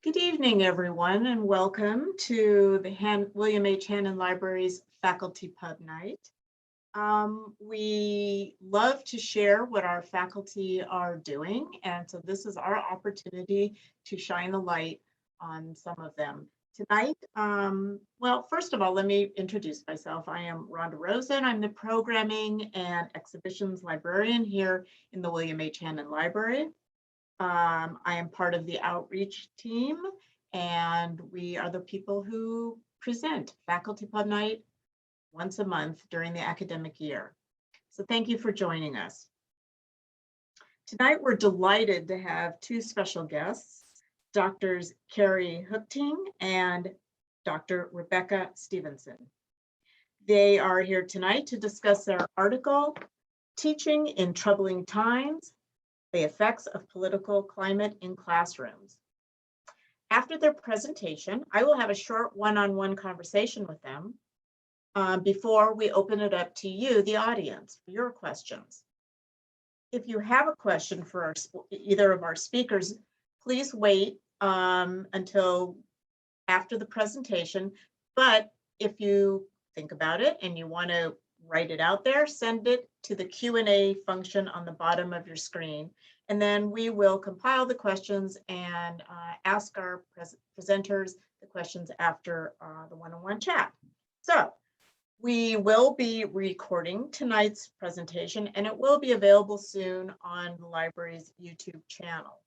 Good evening, everyone, and welcome to the William H. Hannon Library's Faculty Pub Night. We love to share what our faculty are doing, and so this is our opportunity to shine the light on some of them. Tonight, well, first of all, let me introduce myself. I am Rhonda Rosen. I'm the Programming and Exhibitions Librarian here in the William H. Hannon Library. I am part of the outreach team, and we are the people who present Faculty Pub Night once a month during the academic year. So thank you for joining us. Tonight, we're delighted to have two special guests, Drs. Karie Huchting and Dr. Rebecca Stephenson. They are here tonight to discuss their article, Teaching in Troubling Times, the Effects of Political Climate in Classrooms. After their presentation, I will have a short one-on-one conversation with them before we open it up to you, the audience, for your questions. If you have a question for either of our speakers, please wait until after the presentation. But if you think about it and you want to write it out there, send it to the Q&A function on the bottom of your screen. And then we will compile the questions and ask our presenters the questions after the one-on-one chat. So we will be recording tonight's presentation, and it will be available soon on the library's YouTube channel.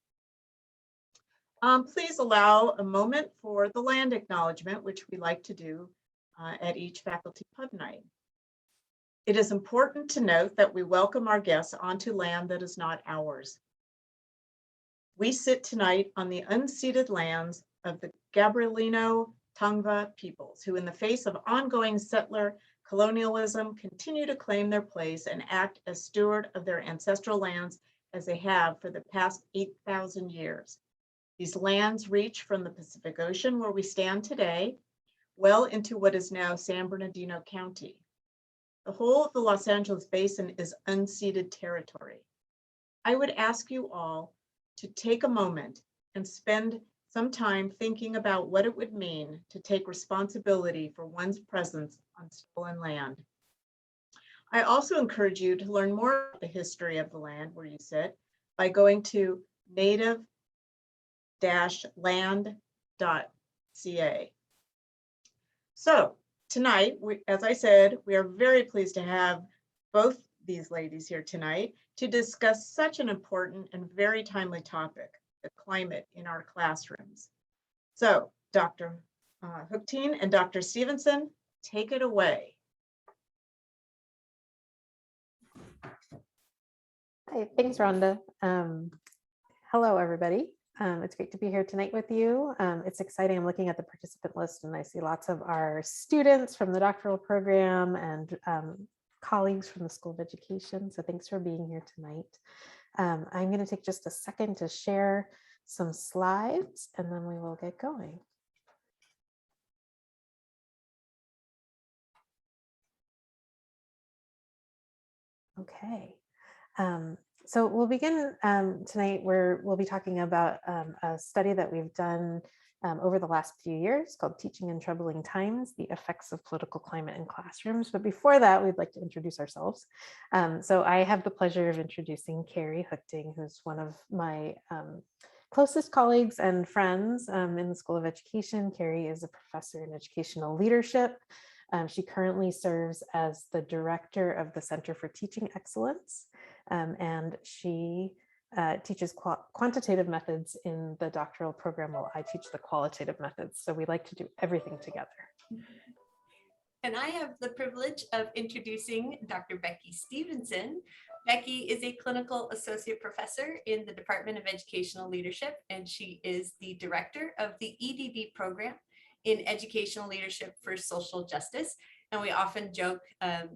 Please allow a moment for the land acknowledgement, which we like to do at each Faculty Pub Night. It is important to note that we welcome our guests onto land that is not ours. We sit tonight on the unceded lands of the Gabrielino Tongva peoples, who in the face of ongoing settler colonialism continue to claim their place and act as steward of their ancestral lands as they have for the past 8,000 years. These lands reach from the Pacific Ocean, where we stand today, well into what is now San Bernardino County. The whole of the Los Angeles basin is unceded territory. I would ask you all to take a moment and spend some time thinking about what it would mean to take responsibility for one's presence on stolen land. I also encourage you to learn more about the history of the land where you sit by going to native-land.ca. So, tonight, as I said, we are very pleased to have both these ladies here tonight to discuss such an important and very timely topic, the climate in our classrooms. So, Dr. Huchting and Dr. Stephenson, take it away. Hi, thanks, Rhonda. Hello, everybody. It's great to be here tonight with you. It's exciting. I'm looking at the participant list and I see lots of our students from the doctoral program and colleagues from the School of Education. So thanks for being here tonight. I'm going to take just a second to share some slides and then we will get going. Okay. So we'll begin tonight where we'll be talking about a study that we've done over the last few years called Teaching in Troubling Times, the Effects of Political Climate in Classrooms. But before that, we'd like to introduce ourselves. So I have the pleasure of introducing Karie Huchting, who's one of my closest colleagues and friends in the School of Education. Karie is a professor in educational leadership. She currently serves as the director of the Center for Teaching Excellence, and she teaches quantitative methods in the doctoral program while I teach the qualitative methods. So we like to do everything together. And I have the privilege of introducing Dr. Becky Stephenson. Becky is a clinical associate professor in the Department of Educational Leadership, and she is the director of the EDD program in Educational Leadership for Social Justice. And we often joke,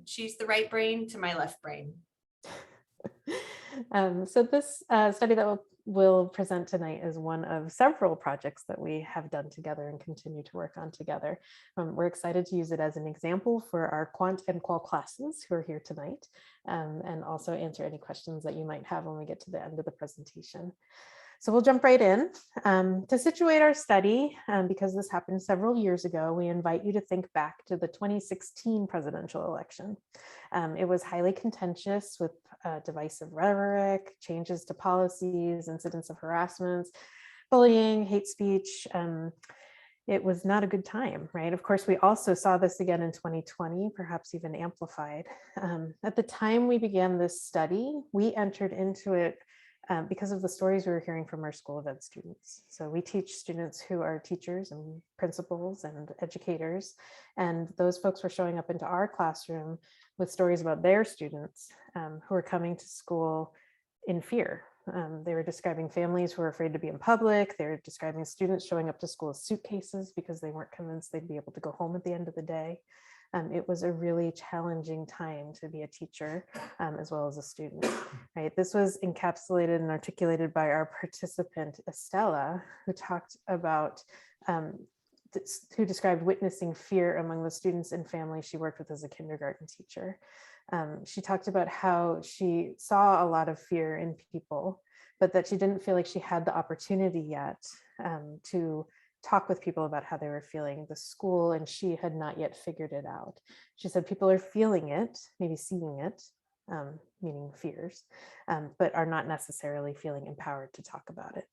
she's the right brain to my left brain. So this study that we'll present tonight is one of several projects that we have done together and continue to work on together. We're excited to use it as an example for our quant and qual classes who are here tonight, and also answer any questions that you might have when we get to the end of the presentation. So we'll jump right in. To situate our study, because this happened several years ago, we invite you to think back to the 2016 presidential election. It was highly contentious with divisive rhetoric, changes to policies, incidents of harassment, bullying, hate speech. It was not a good time, right? Of course, we also saw this again in 2020, perhaps even amplified. At the time we began this study, we entered into it because of the stories we were hearing from our School of Ed students. So we teach students who are teachers and principals and educators, and those folks were showing up into our classroom with stories about their students who are coming to school in fear. They were describing families who were afraid to be in public. They were describing students showing up to school with suitcases because they weren't convinced they'd be able to go home at the end of the day. It was a really challenging time to be a teacher as well as a student, right? This was encapsulated and articulated by our participant, Estella, who talked about, who described witnessing fear among the students and families she worked with as a kindergarten teacher. She talked about how she saw a lot of fear in people, but that she didn't feel like she had the opportunity yet to talk with people about how they were feeling. The school and she had not yet figured it out. She said people are feeling it, maybe seeing it, meaning fears, but are not necessarily feeling empowered to talk about it.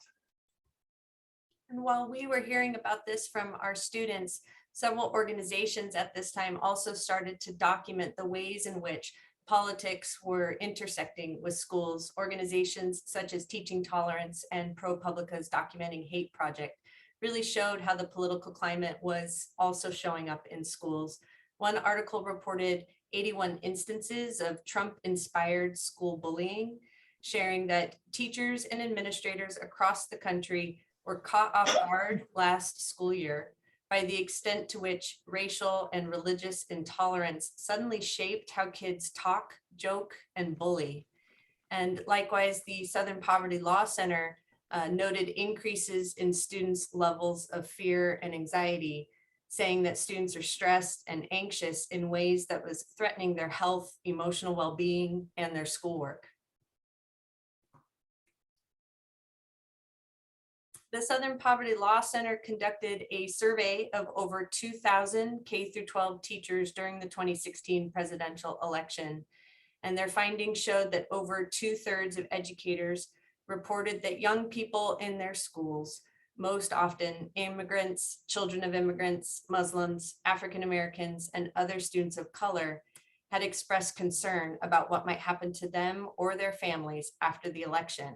And while we were hearing about this from our students, several organizations at this time also started to document the ways in which politics were intersecting with schools. Organizations such as Teaching Tolerance and ProPublica's Documenting Hate Project really showed how the political climate was also showing up in schools. One article reported 81 instances of Trump-inspired school bullying, sharing that teachers and administrators across the country were caught off guard last school year by the extent to which racial and religious intolerance suddenly shaped how kids talk, joke, and bully. And likewise, the Southern Poverty Law Center noted increases in students' levels of fear and anxiety, saying that students are stressed and anxious in ways that was threatening their health, emotional well-being, and their schoolwork. The Southern Poverty Law Center conducted a survey of over 2,000 K-12 teachers during the 2016 presidential election. And their findings showed that over 2/3 of educators reported that young people in their schools, most often immigrants, children of immigrants, Muslims, African Americans, and other students of color, had expressed concern about what might happen to them or their families after the election.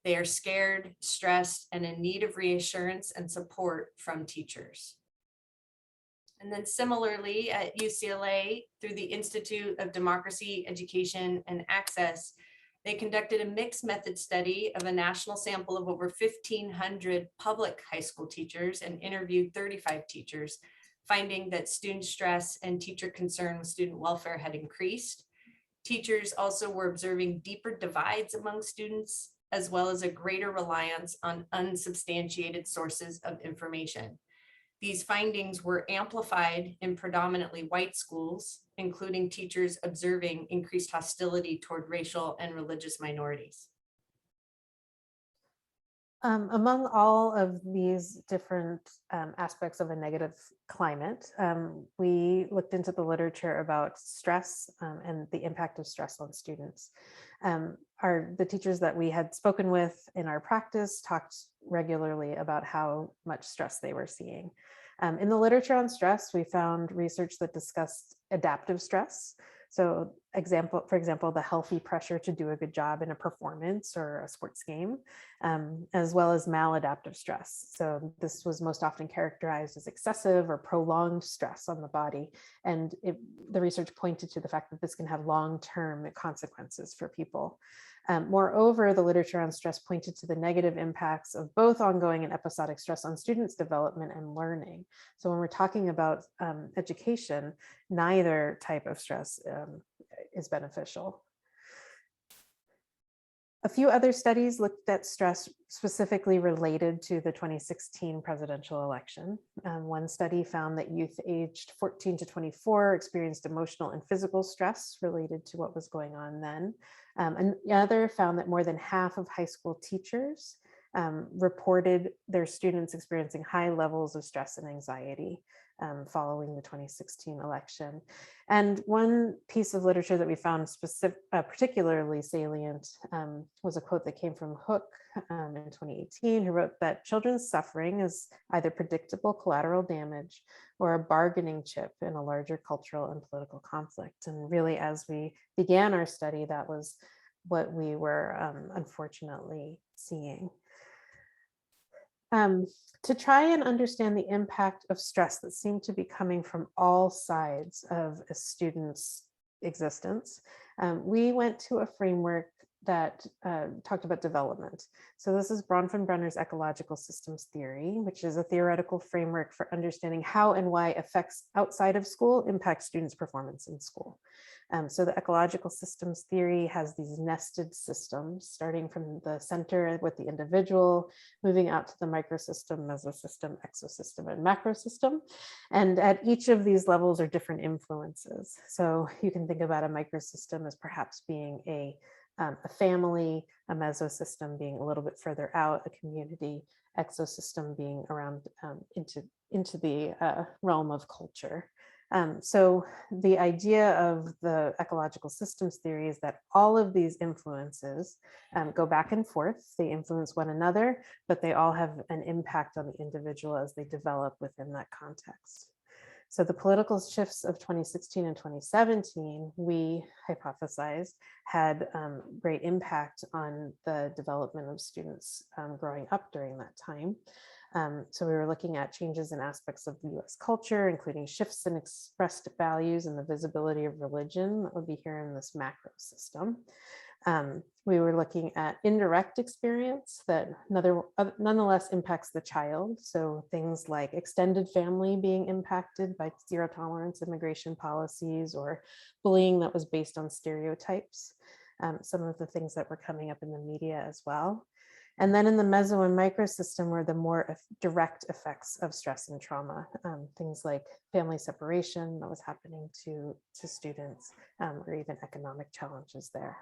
They are scared, stressed, and in need of reassurance and support from teachers. And then similarly at UCLA, through the Institute of Democracy, Education, and Access, they conducted a mixed method study of a national sample of over 1,500 public high school teachers and interviewed 35 teachers, finding that student stress and teacher concern with student welfare had increased. Teachers also were observing deeper divides among students, as well as a greater reliance on unsubstantiated sources of information. These findings were amplified in predominantly white schools, including teachers observing increased hostility toward racial and religious minorities. Among all of these different aspects of a negative climate, we looked into the literature about stress and the impact of stress on students. The teachers that we had spoken with in our practice talked regularly about how much stress they were seeing. In the literature on stress, we found research that discussed adaptive stress. So for example, the healthy pressure to do a good job in a performance or a sports game, as well as maladaptive stress. So this was most often characterized as excessive or prolonged stress on the body. And the research pointed to the fact that this can have long-term consequences for people. Moreover, the literature on stress pointed to the negative impacts of both ongoing and episodic stress on students' development and learning. So when we're talking about education, neither type of stress is beneficial. A few other studies looked at stress specifically related to the 2016 presidential election. One study found that youth aged 14 to 24 experienced emotional and physical stress related to what was going on then. Another found that more than half of high school teachers reported their students experiencing high levels of stress and anxiety following the 2016 election. And one piece of literature that we found particularly salient was a quote that came from Hook in 2018, who wrote that children's suffering is either predictable collateral damage or a bargaining chip in a larger cultural and political conflict. And really, as we began our study, that was what we were unfortunately seeing. To try and understand the impact of stress that seemed to be coming from all sides of a student's existence, we went to a framework that talked about development. So this is Bronfenbrenner's ecological systems theory, which is a theoretical framework for understanding how and why effects outside of school impact students' performance in school. So the ecological systems theory has these nested systems, starting from the center with the individual, moving out to the microsystem, mesosystem, exosystem, and macrosystem. And at each of these levels are different influences. So you can think about a microsystem as perhaps being a family, a mesosystem being a little bit further out, a community, exosystem being around into the realm of culture. So the idea of the ecological systems theory is that all of these influences go back and forth. They influence one another, but they all have an impact on the individual as they develop within that context. So the political shifts of 2016 and 2017, we hypothesized, had great impact on the development of students growing up during that time. So we were looking at changes in aspects of the US culture, including shifts in expressed values and the visibility of religion that would be here in this macro system. We were looking at indirect experience that nonetheless impacts the child. So things like extended family being impacted by zero tolerance immigration policies or bullying that was based on stereotypes. Some of the things that were coming up in the media as well. And then in the meso and microsystem were the more direct effects of stress and trauma, things like family separation that was happening to students, or even economic challenges there.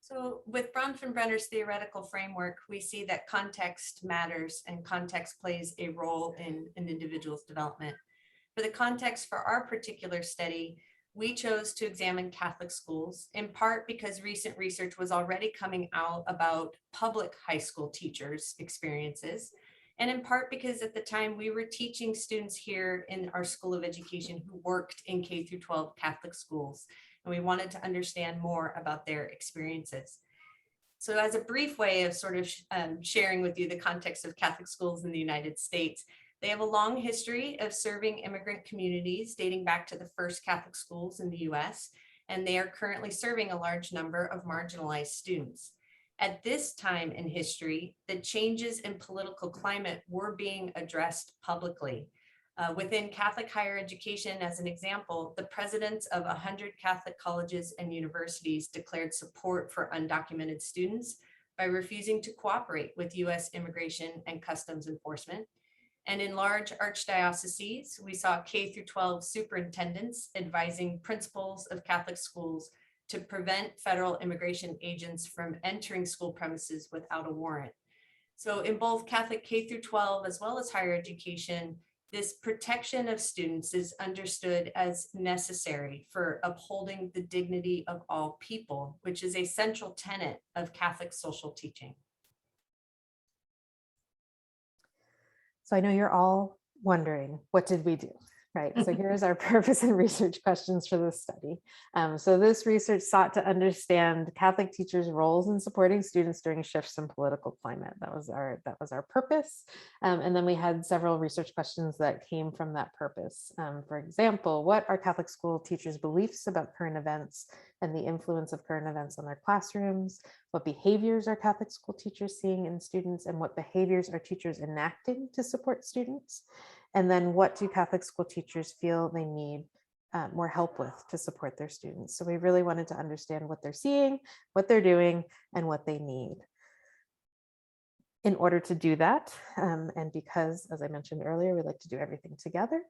So with Bronfenbrenner's theoretical framework, we see that context matters and context plays a role in an individual's development. For the context for our particular study, we chose to examine Catholic schools, in part because recent research was already coming out about public high school teachers' experiences, and in part because at the time we were teaching students here in our School of Education who worked in K through 12 Catholic schools, and we wanted to understand more about their experiences. So as a brief way of sort of sharing with you the context of Catholic schools in the United States, they have a long history of serving immigrant communities dating back to the first Catholic schools in the US, and they are currently serving a large number of marginalized students. At this time in history, the changes in political climate were being addressed publicly. Within Catholic higher education, as an example, the presidents of 100 Catholic colleges and universities declared support for undocumented students by refusing to cooperate with US Immigration and Customs Enforcement. And in large archdioceses, we saw K through 12 superintendents advising principals of Catholic schools to prevent federal immigration agents from entering school premises without a warrant. So in both Catholic K through 12 as well as higher education, this protection of students is understood as necessary for upholding the dignity of all people, which is a central tenet of Catholic social teaching. So I know you're all wondering, what did we do? Right, so here's our purpose and research questions for this study. So this research sought to understand Catholic teachers' roles in supporting students during shifts in political climate. That was our purpose. And then we had several research questions that came from that purpose. For example, what are Catholic school teachers' beliefs about current events and the influence of current events on their classrooms? What behaviors are Catholic school teachers seeing in students, and what behaviors are teachers enacting to support students? And then what do Catholic school teachers feel they need more help with to support their students? So we really wanted to understand what they're seeing, what they're doing, and what they need. In order to do that, and because, as I mentioned earlier, we like to do everything together,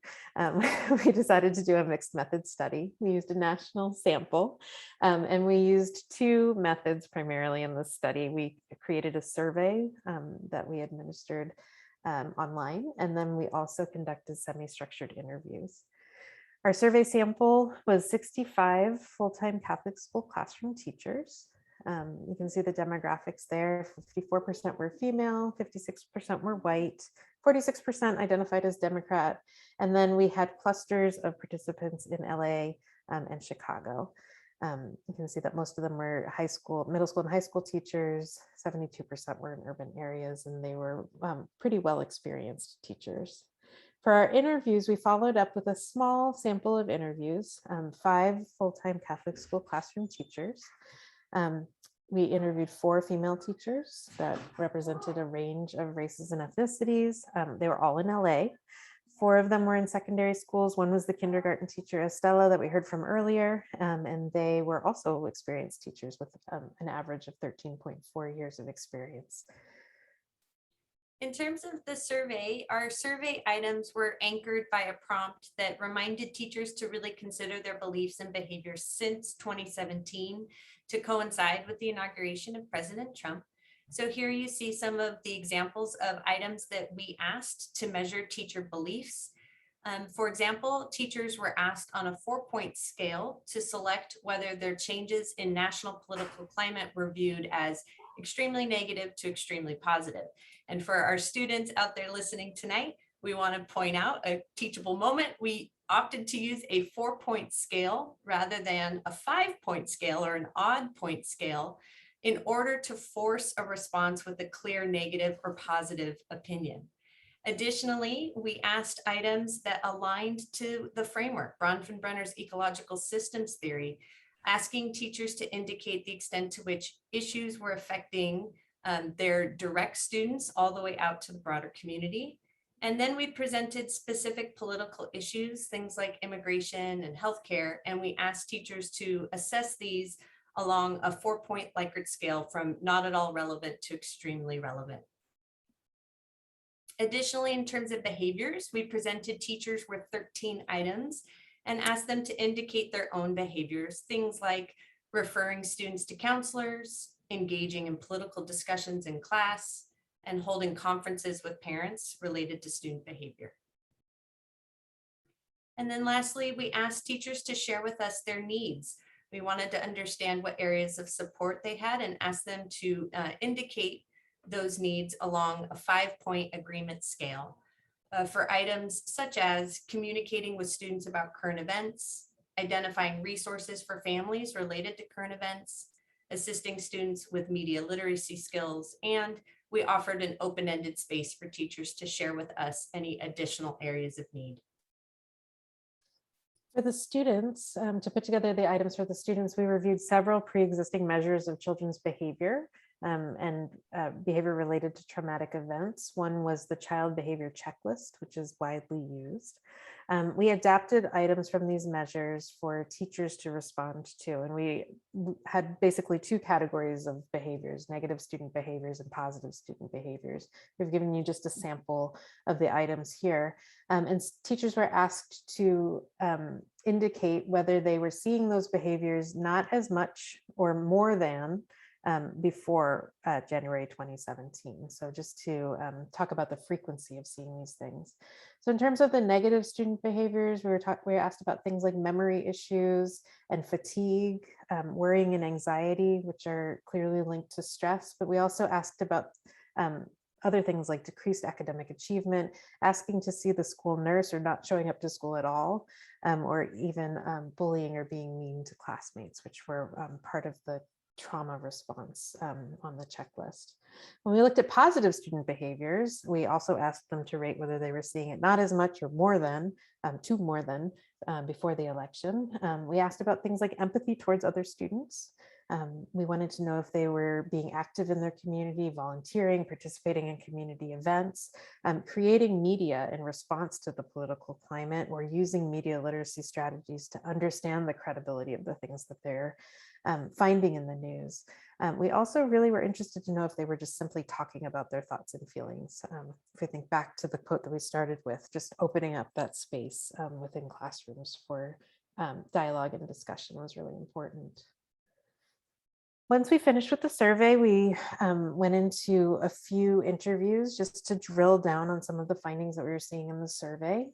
we decided to do a mixed method study. We used a national sample, and we used two methods primarily in this study. We created a survey that we administered online, and then we also conducted semi-structured interviews. Our survey sample was 65 full-time Catholic school classroom teachers. You can see the demographics there. 54% were female, 56% were white, 46% identified as Democrat. And then we had clusters of participants in LA and Chicago. You can see that most of them were high school, middle school and high school teachers. 72% were in urban areas, and they were pretty well experienced teachers. For our interviews, we followed up with a small sample of interviews, 5 full-time Catholic school classroom teachers. We interviewed 4 female teachers that represented a range of races and ethnicities. They were all in LA. 4 of them were in secondary schools. One was the kindergarten teacher, Estella, that we heard from earlier, and they were also experienced teachers with an average of 13.4 years of experience. In terms of the survey, our survey items were anchored by a prompt that reminded teachers to really consider their beliefs and behaviors since 2017 to coincide with the inauguration of President Trump. So here you see some of the examples of items that we asked to measure teacher beliefs. For example, teachers were asked on a 4-point scale to select whether their changes in national political climate were viewed as extremely negative to extremely positive. And for our students out there listening tonight, we want to point out a teachable moment. We opted to use a 4-point scale rather than a 5-point scale or an odd point scale in order to force a response with a clear negative or positive opinion. Additionally, we asked items that aligned to the framework, Bronfenbrenner's ecological systems theory, asking teachers to indicate the extent to which issues were affecting their direct students all the way out to the broader community. And then we presented specific political issues, things like immigration and healthcare, and we asked teachers to assess these along a 4-point Likert scale from not at all relevant to extremely relevant. Additionally, in terms of behaviors, we presented teachers with 13 items and asked them to indicate their own behaviors, things like referring students to counselors, engaging in political discussions in class, and holding conferences with parents related to student behavior. And then lastly, we asked teachers to share with us their needs. We wanted to understand what areas of support they had and ask them to indicate those needs along a 5-point agreement scale for items such as communicating with students about current events, identifying resources for families related to current events, assisting students with media literacy skills, and we offered an open-ended space for teachers to share with us any additional areas of need. For the students, to put together the items for the students, we reviewed several pre-existing measures of children's behavior and behavior related to traumatic events. One was the child behavior checklist, which is widely used. We adapted items from these measures for teachers to respond to, and we had basically 2 categories of behaviors: negative student behaviors and positive student behaviors. We've given you just a sample of the items here, and teachers were asked to indicate whether they were seeing those behaviors not as much or more than before January 2017. So just to talk about the frequency of seeing these things. So in terms of the negative student behaviors, we were asked about things like memory issues and fatigue, worrying and anxiety, which are clearly linked to stress. But we also asked about other things like decreased academic achievement, asking to see the school nurse or not showing up to school at all, or even bullying or being mean to classmates, which were part of the trauma response on the checklist. When we looked at positive student behaviors, we also asked them to rate whether they were seeing it not as much or more than, before the election. We asked about things like empathy towards other students, We wanted to know if they were being active in their community, volunteering, participating in community events, creating media in response to the political climate, or using media literacy strategies to understand the credibility of the things that they're finding in the news. We also really were interested to know if they were just simply talking about their thoughts and feelings. If we think back to the quote that we started with, just opening up that space within classrooms for dialogue and discussion was really important. Once we finished with the survey, we went into a few interviews just to drill down on some of the findings that we were seeing in the survey.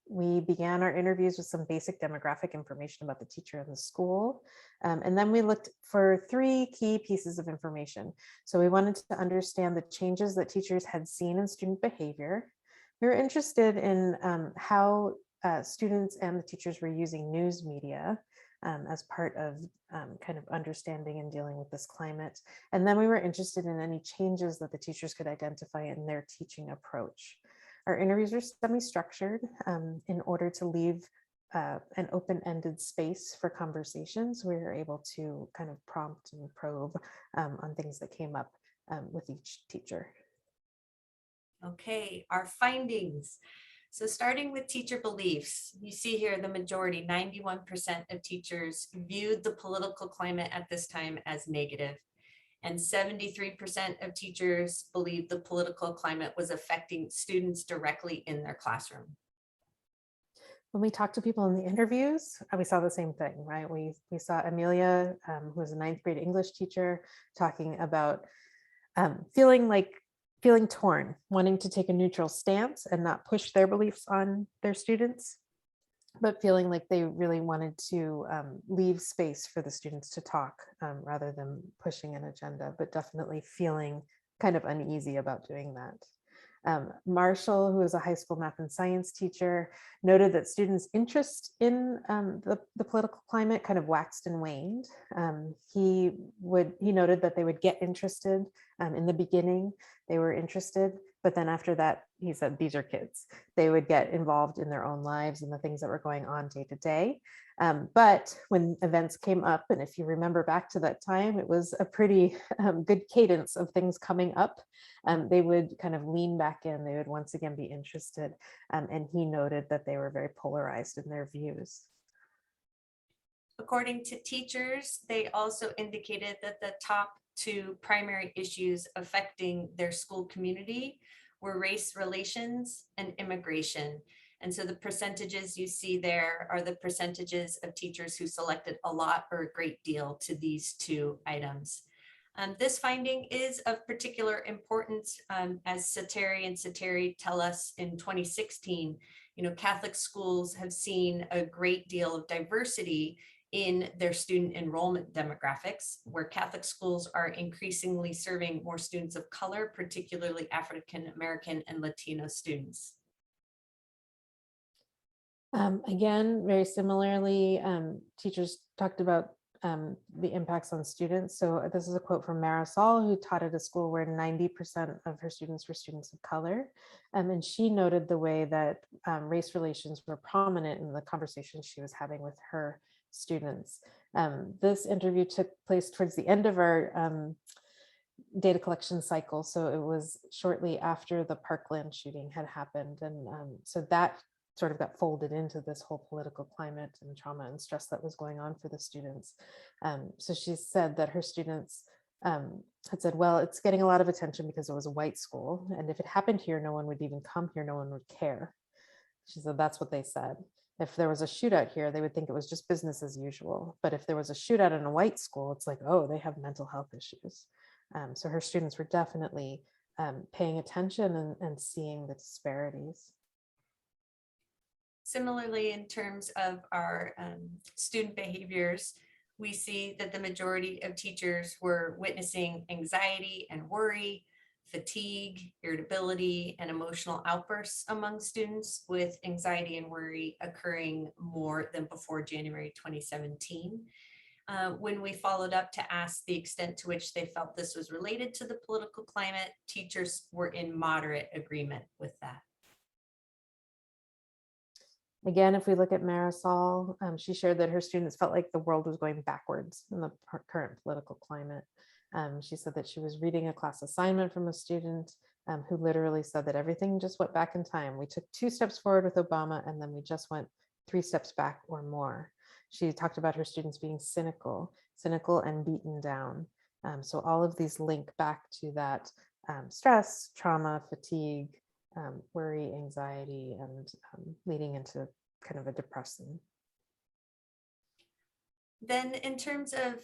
We began our interviews with some basic demographic information about the teacher and the school. And then we looked for 3 key pieces of information. So we wanted to understand the changes that teachers had seen in student behavior. We were interested in how students and the teachers were using news media as part of kind of understanding and dealing with this climate. And then we were interested in any changes that the teachers could identify in their teaching approach. Our interviews were semi-structured in order to leave an open-ended space for conversations. We were able to kind of prompt and probe on things that came up with each teacher. Okay, our findings. So starting with teacher beliefs, you see here the majority, 91% of teachers viewed the political climate at this time as negative, and 73% of teachers believed the political climate was affecting students directly in their classroom. When we talked to people in the interviews, we saw the same thing, right? We saw Amelia, who was a 9th grade English teacher, talking about feeling torn, wanting to take a neutral stance and not push their beliefs on their students, but feeling like they really wanted to leave space for the students to talk rather than pushing an agenda, but definitely feeling kind of uneasy about doing that. Marshall, who is a high school math and science teacher, noted that students' interest in the political climate kind of waxed and waned. He noted that they would get interested in the beginning. They were interested, but then after that, he said, these are kids. They would get involved in their own lives and the things that were going on day to day. But when events came up, and if you remember back to that time, it was a pretty good cadence of things coming up. They would kind of lean back in, they would once again be interested. And he noted that they were very polarized in their views. According to teachers, they also indicated that the top 2 primary issues affecting their school community were race relations and immigration. And so the percentages you see there are the percentages of teachers who selected a lot or a great deal to these 2 items. This finding is of particular importance as Sateri and Sateri tell us in 2016, Catholic schools have seen a great deal of diversity in their student enrollment demographics, where Catholic schools are increasingly serving more students of color, particularly African American and Latino students. Again, very similarly, teachers talked about the impacts on students. So this is a quote from Marisol, who taught at a school where 90% of her students were students of color. And she noted the way that race relations were prominent in the conversations she was having with her students. This interview took place towards the end of our data collection cycle. So it was shortly after the Parkland shooting had happened. And so that sort of got folded into this whole political climate and trauma and stress that was going on for the students. So she said that her students had said, well, it's getting a lot of attention because it was a white school. And if it happened here, no one would even come here, no one would care. She said, that's what they said. If there was a shootout here, they would think it was just business as usual. But if there was a shootout in a white school, it's like, oh, they have mental health issues. So her students were definitely paying attention and seeing the disparities. Similarly, in terms of our student behaviors, we see that the majority of teachers were witnessing anxiety and worry, fatigue, irritability, and emotional outbursts among students, with anxiety and worry occurring more than before January 2017. When we followed up to ask the extent to which they felt this was related to the political climate, teachers were in moderate agreement with that. Again, if we look at Marisol, she shared that her students felt like the world was going backwards in the current political climate. She said that she was reading a class assignment from a student who literally said that everything just went back in time. We took 2 steps forward with Obama, and then we just went 3 steps back or more. She talked about her students being cynical and beaten down. So all of these link back to that stress, trauma, fatigue, worry, anxiety, and leading into kind of a depression. Then in terms of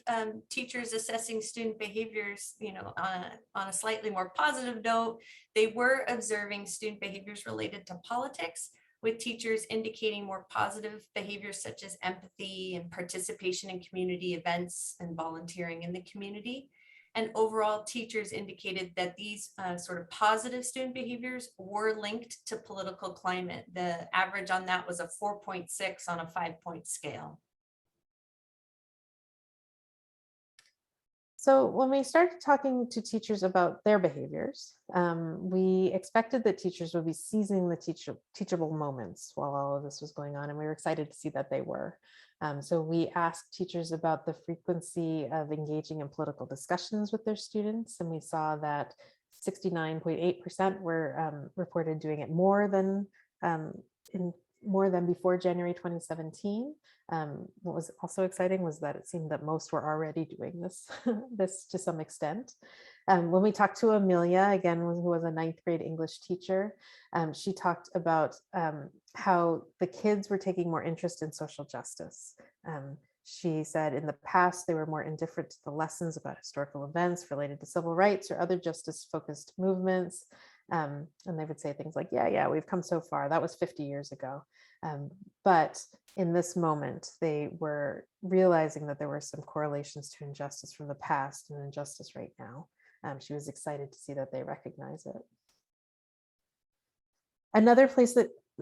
teachers assessing student behaviors, on a slightly more positive note, they were observing student behaviors related to politics, with teachers indicating more positive behaviors such as empathy and participation in community events and volunteering in the community. And overall, teachers indicated that these sort of positive student behaviors were linked to political climate. The average on that was a 4.6 on a 5-point scale. So when we started talking to teachers about their behaviors, we expected that teachers would be seizing the teachable moments while all of this was going on, and we were excited to see that they were. So we asked teachers about the frequency of engaging in political discussions with their students, and we saw that 69.8% were reported doing it more than before January 2017. What was also exciting was that it seemed that most were already doing this to some extent. When we talked to Amelia, again, who was a 9th grade English teacher, she talked about how the kids were taking more interest in social justice. She said in the past, they were more indifferent to the lessons about historical events related to civil rights or other justice-focused movements. And they would say things like, yeah, we've come so far. That was 50 years ago. But in this moment, they were realizing that there were some correlations to injustice from the past and injustice right now. She was excited to see that they recognize it.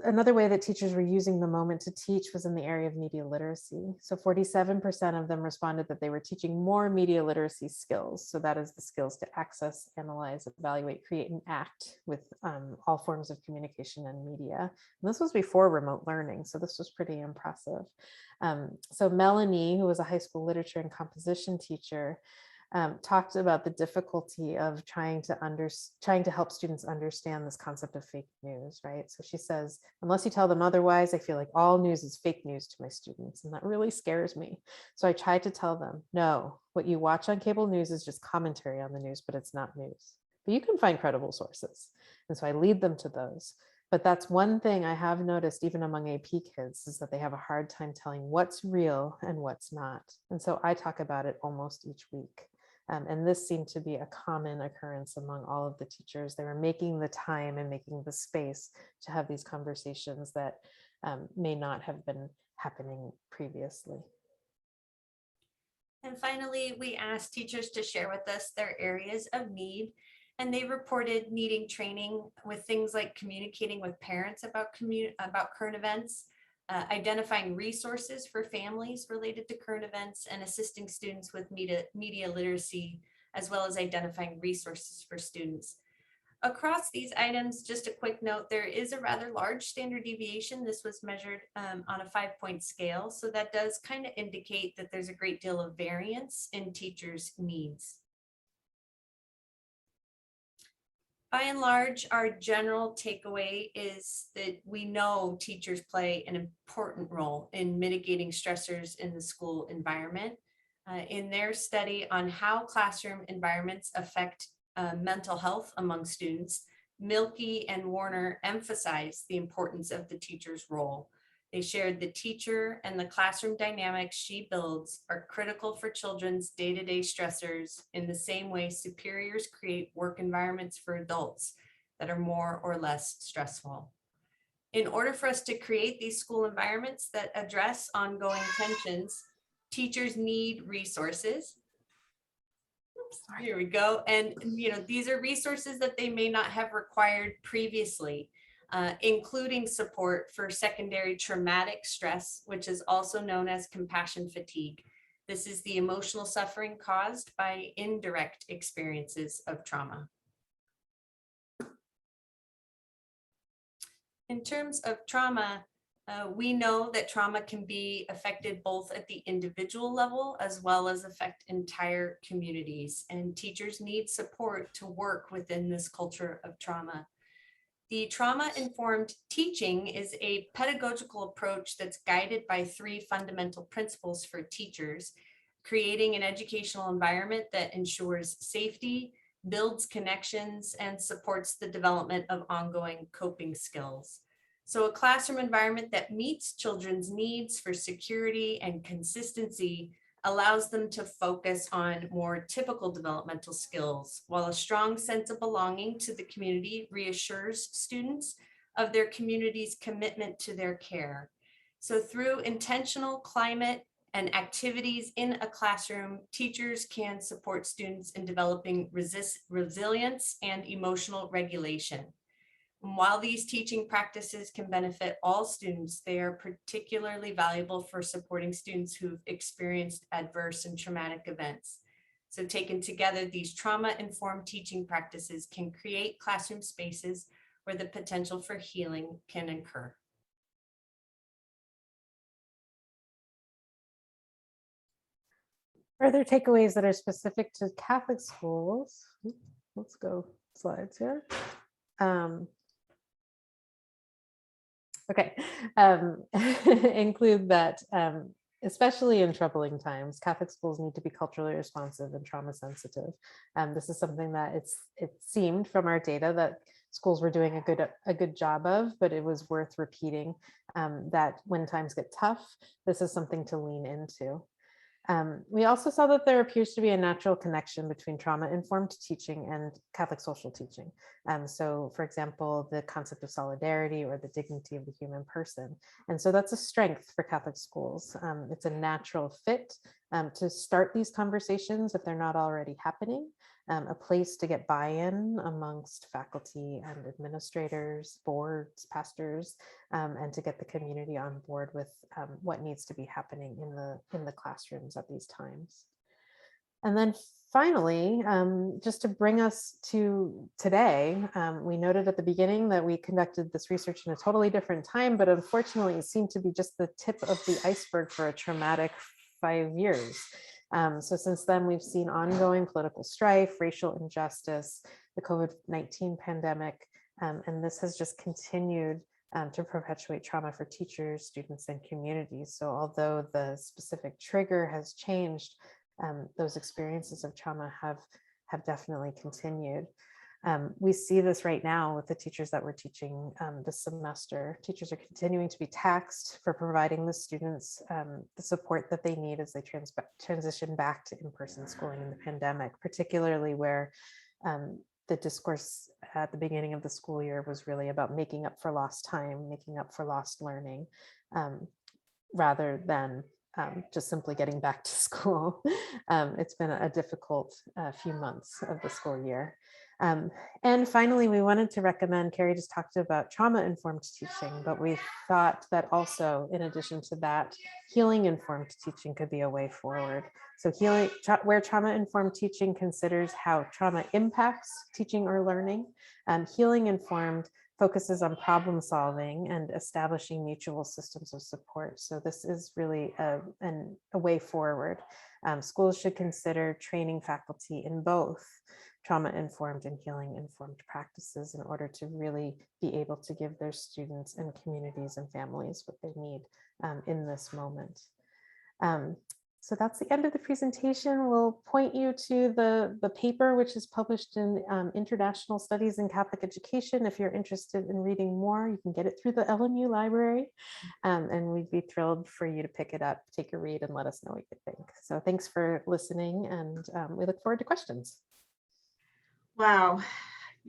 Another way that teachers were using the moment to teach was in the area of media literacy. So 47% of them responded that they were teaching more media literacy skills. So that is the skills to access, analyze, evaluate, create, and act with all forms of communication and media. And this was before remote learning, so this was pretty impressive. So Melanie, who was a high school literature and composition teacher, talked about the difficulty of trying to help students understand this concept of fake news, right? So she says, unless you tell them otherwise, I feel like all news is fake news to my students, and that really scares me. So I try to tell them, no, what you watch on cable news is just commentary on the news, but it's not news. But you can find credible sources. And so I lead them to those. But that's one thing I have noticed even among AP kids is that they have a hard time telling what's real and what's not. And so I talk about it almost each week. And this seemed to be a common occurrence among all of the teachers. They were making the time and making the space to have these conversations that may not have been happening previously. And finally, we asked teachers to share with us their areas of need, and they reported needing training with things like communicating with parents about current events, identifying resources for families related to current events, and assisting students with media literacy, as well as identifying resources for students. Across these items, just a quick note, there is a rather large standard deviation. This was measured on a 5-point scale. So that does kind of indicate that there's a great deal of variance in teachers' needs. By and large, our general takeaway is that we know teachers play an important role in mitigating stressors in the school environment. In their study on how classroom environments affect mental health among students, Milky and Warner emphasized the importance of the teacher's role. They shared the teacher and the classroom dynamics she builds are critical for children's day-to-day stressors in the same way superiors create work environments for adults that are more or less stressful. In order for us to create these school environments that address ongoing tensions, teachers need resources. Oops, here we go. And these are resources that they may not have required previously. Including support for secondary traumatic stress, which is also known as compassion fatigue. This is the emotional suffering caused by indirect experiences of trauma. In terms of trauma, We know that trauma can be affected both at the individual level as well as affect entire communities, and teachers need support to work within this culture of trauma. The trauma-informed teaching is a pedagogical approach that's guided by 3 fundamental principles for teachers: creating an educational environment that ensures safety, builds connections, and supports the development of ongoing coping skills. So a classroom environment that meets children's needs for security and consistency allows them to focus on more typical developmental skills, while a strong sense of belonging to the community reassures students of their community's commitment to their care. So through intentional climate and activities in a classroom, teachers can support students in developing resilience and emotional regulation. And while these teaching practices can benefit all students, they are particularly valuable for supporting students who've experienced adverse and traumatic events. So taken together, these trauma-informed teaching practices can create classroom spaces where the potential for healing can occur. Further takeaways that are specific to Catholic schools. Let's go slides here. Okay, include that, especially in troubling times, Catholic schools need to be culturally responsive and trauma sensitive. This is something that it seemed from our data that schools were doing a good job of, but it was worth repeating that when times get tough, this is something to lean into. We also saw that there appears to be a natural connection between trauma-informed teaching and Catholic social teaching. So, for example, the concept of solidarity or the dignity of the human person. And so that's a strength for Catholic schools. It's a natural fit to start these conversations if they're not already happening. A place to get buy-in amongst faculty and administrators, boards, pastors, and to get the community on board with what needs to be happening in the classrooms at these times. And then finally, just to bring us to today, we noted at the beginning that we conducted this research in a totally different time, but unfortunately it seemed to be just the tip of the iceberg for a traumatic 5 years. So since then, we've seen ongoing political strife, racial injustice, the COVID-19 pandemic, and this has just continued to perpetuate trauma for teachers, students, and communities. So although the specific trigger has changed, those experiences of trauma have definitely continued. We see this right now with the teachers that we're teaching this semester. Teachers are continuing to be taxed for providing the students the support that they need as they transition back to in-person schooling in the pandemic, particularly where the discourse at the beginning of the school year was really about making up for lost time, making up for lost learning, rather than just simply getting back to school. It's been a difficult few months of the school year. And finally, we wanted to recommend, Karie just talked about trauma-informed teaching, but we thought that also, in addition to that, healing-informed teaching could be a way forward. So healing, where trauma-informed teaching considers how trauma impacts teaching or learning, healing-informed focuses on problem solving and establishing mutual systems of support. So this is really a way forward. Schools should consider training faculty in both trauma-informed and healing-informed practices in order to really be able to give their students and communities and families what they need in this moment. So that's the end of the presentation. We'll point you to the paper, which is published in International Studies in Catholic Education. If you're interested in reading more, you can get it through the LMU library. And we'd be thrilled for you to pick it up, take a read, and let us know what you think. So thanks for listening, and we look forward to questions. Wow.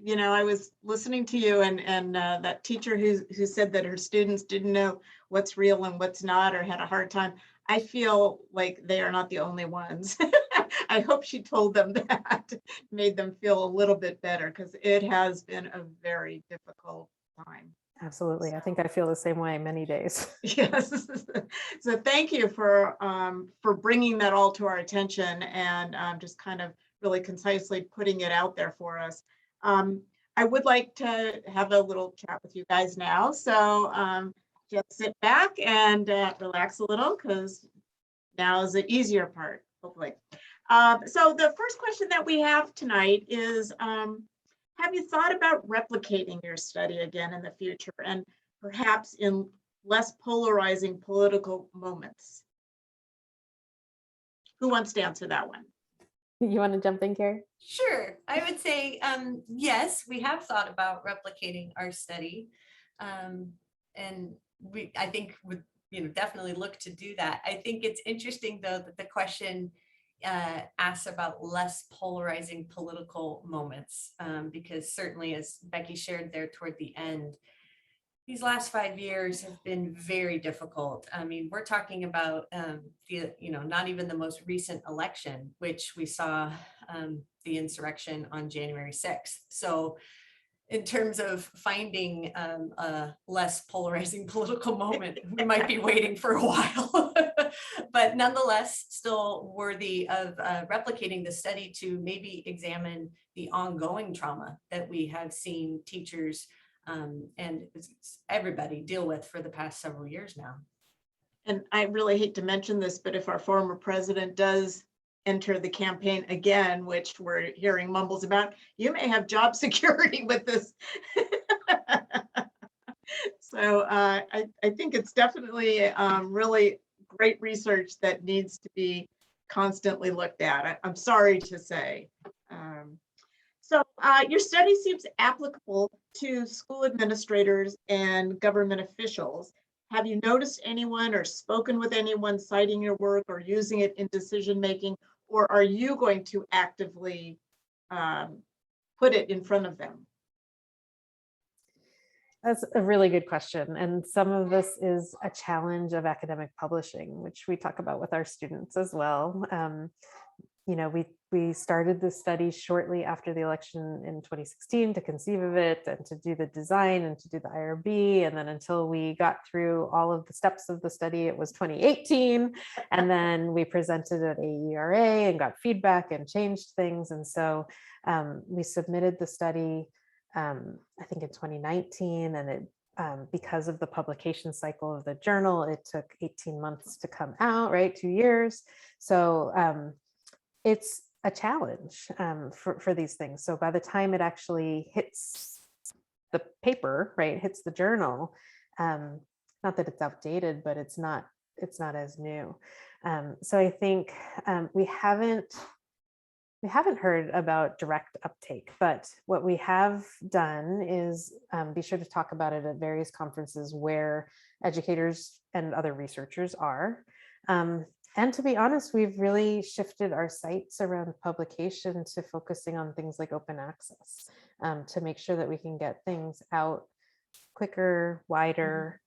You know, I was listening to you and that teacher who said that her students didn't know what's real and what's not, or had a hard time. I feel like they are not the only ones. I hope she told them that, made them feel a little bit better, because it has been a very difficult time. Absolutely. I think I feel the same way many days. Yes. So thank you for bringing that all to our attention and just kind of really concisely putting it out there for us. I would like to have a little chat with you guys now. So just sit back and relax a little because now is the easier part, hopefully. So the first question that we have tonight is, have you thought about replicating your study again in the future and perhaps in less polarizing political moments? Who wants to answer that one? You want to jump in, Karie? Sure. I would say, yes, we have thought about replicating our study. And I think would, definitely look to do that. I think it's interesting though, that the question asks about less polarizing political moments, because certainly as Becky shared there toward the end, these last 5 years have been very difficult. I mean, we're talking about not even the most recent election, which we saw the insurrection on January 6th. So in terms of finding a less polarizing political moment, we might be waiting for a while, but nonetheless, still worthy of replicating the study to maybe examine the ongoing trauma that we have seen teachers and everybody deal with for the past several years now. And I really hate to mention this, but if our former president does enter the campaign again, which we're hearing mumbles about, you may have job security with this. So I think it's definitely really great research that needs to be constantly looked at. I'm sorry to say. So your study seems applicable to school administrators and government officials. Have you noticed anyone or spoken with anyone citing your work or using it in decision making, or are you going to actively put it in front of them? That's a really good question. And some of this is a challenge of academic publishing, which we talk about with our students as well. We started this study shortly after the election in 2016 to conceive of it and to do the design and to do the IRB. And then until we got through all of the steps of the study, it was 2018. And then we presented at AERA and got feedback and changed things. And so we submitted the study, I think in 2019, and it because of the publication cycle of the journal, it took 18 months to come out, right? 2 years. So it's a challenge for these things. So by the time it actually hits the paper, right, hits the journal, not that it's outdated, but it's not as new. So I think we haven't heard about direct uptake, but what we have done is be sure to talk about it at various conferences where educators and other researchers are. And to be honest, we've really shifted our sights around publication to focusing on things like open access to make sure that we can get things out quicker, wider.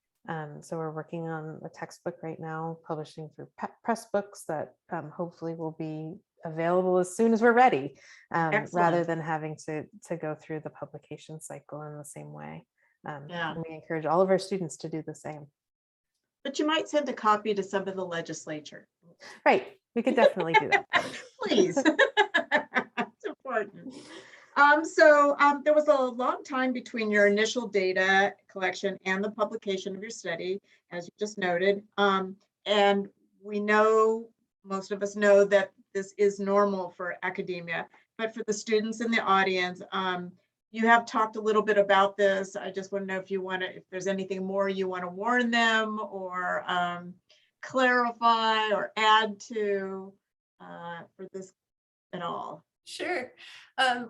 So we're working on a textbook right now, publishing through Pressbooks that hopefully will be available as soon as we're ready, rather than having to go through the publication cycle in the same way. And we encourage all of our students to do the same. But you might send a copy to some of the legislature. Right, we could definitely do that. Please. It's important. So there was a long time between your initial data collection and the publication of your study, as you just noted. And we know, most of us know, that this is normal for academia, but for the students in the audience, you have talked a little bit about this. I just want to know if there's anything more you want to warn them or clarify or add to for this at all. Sure.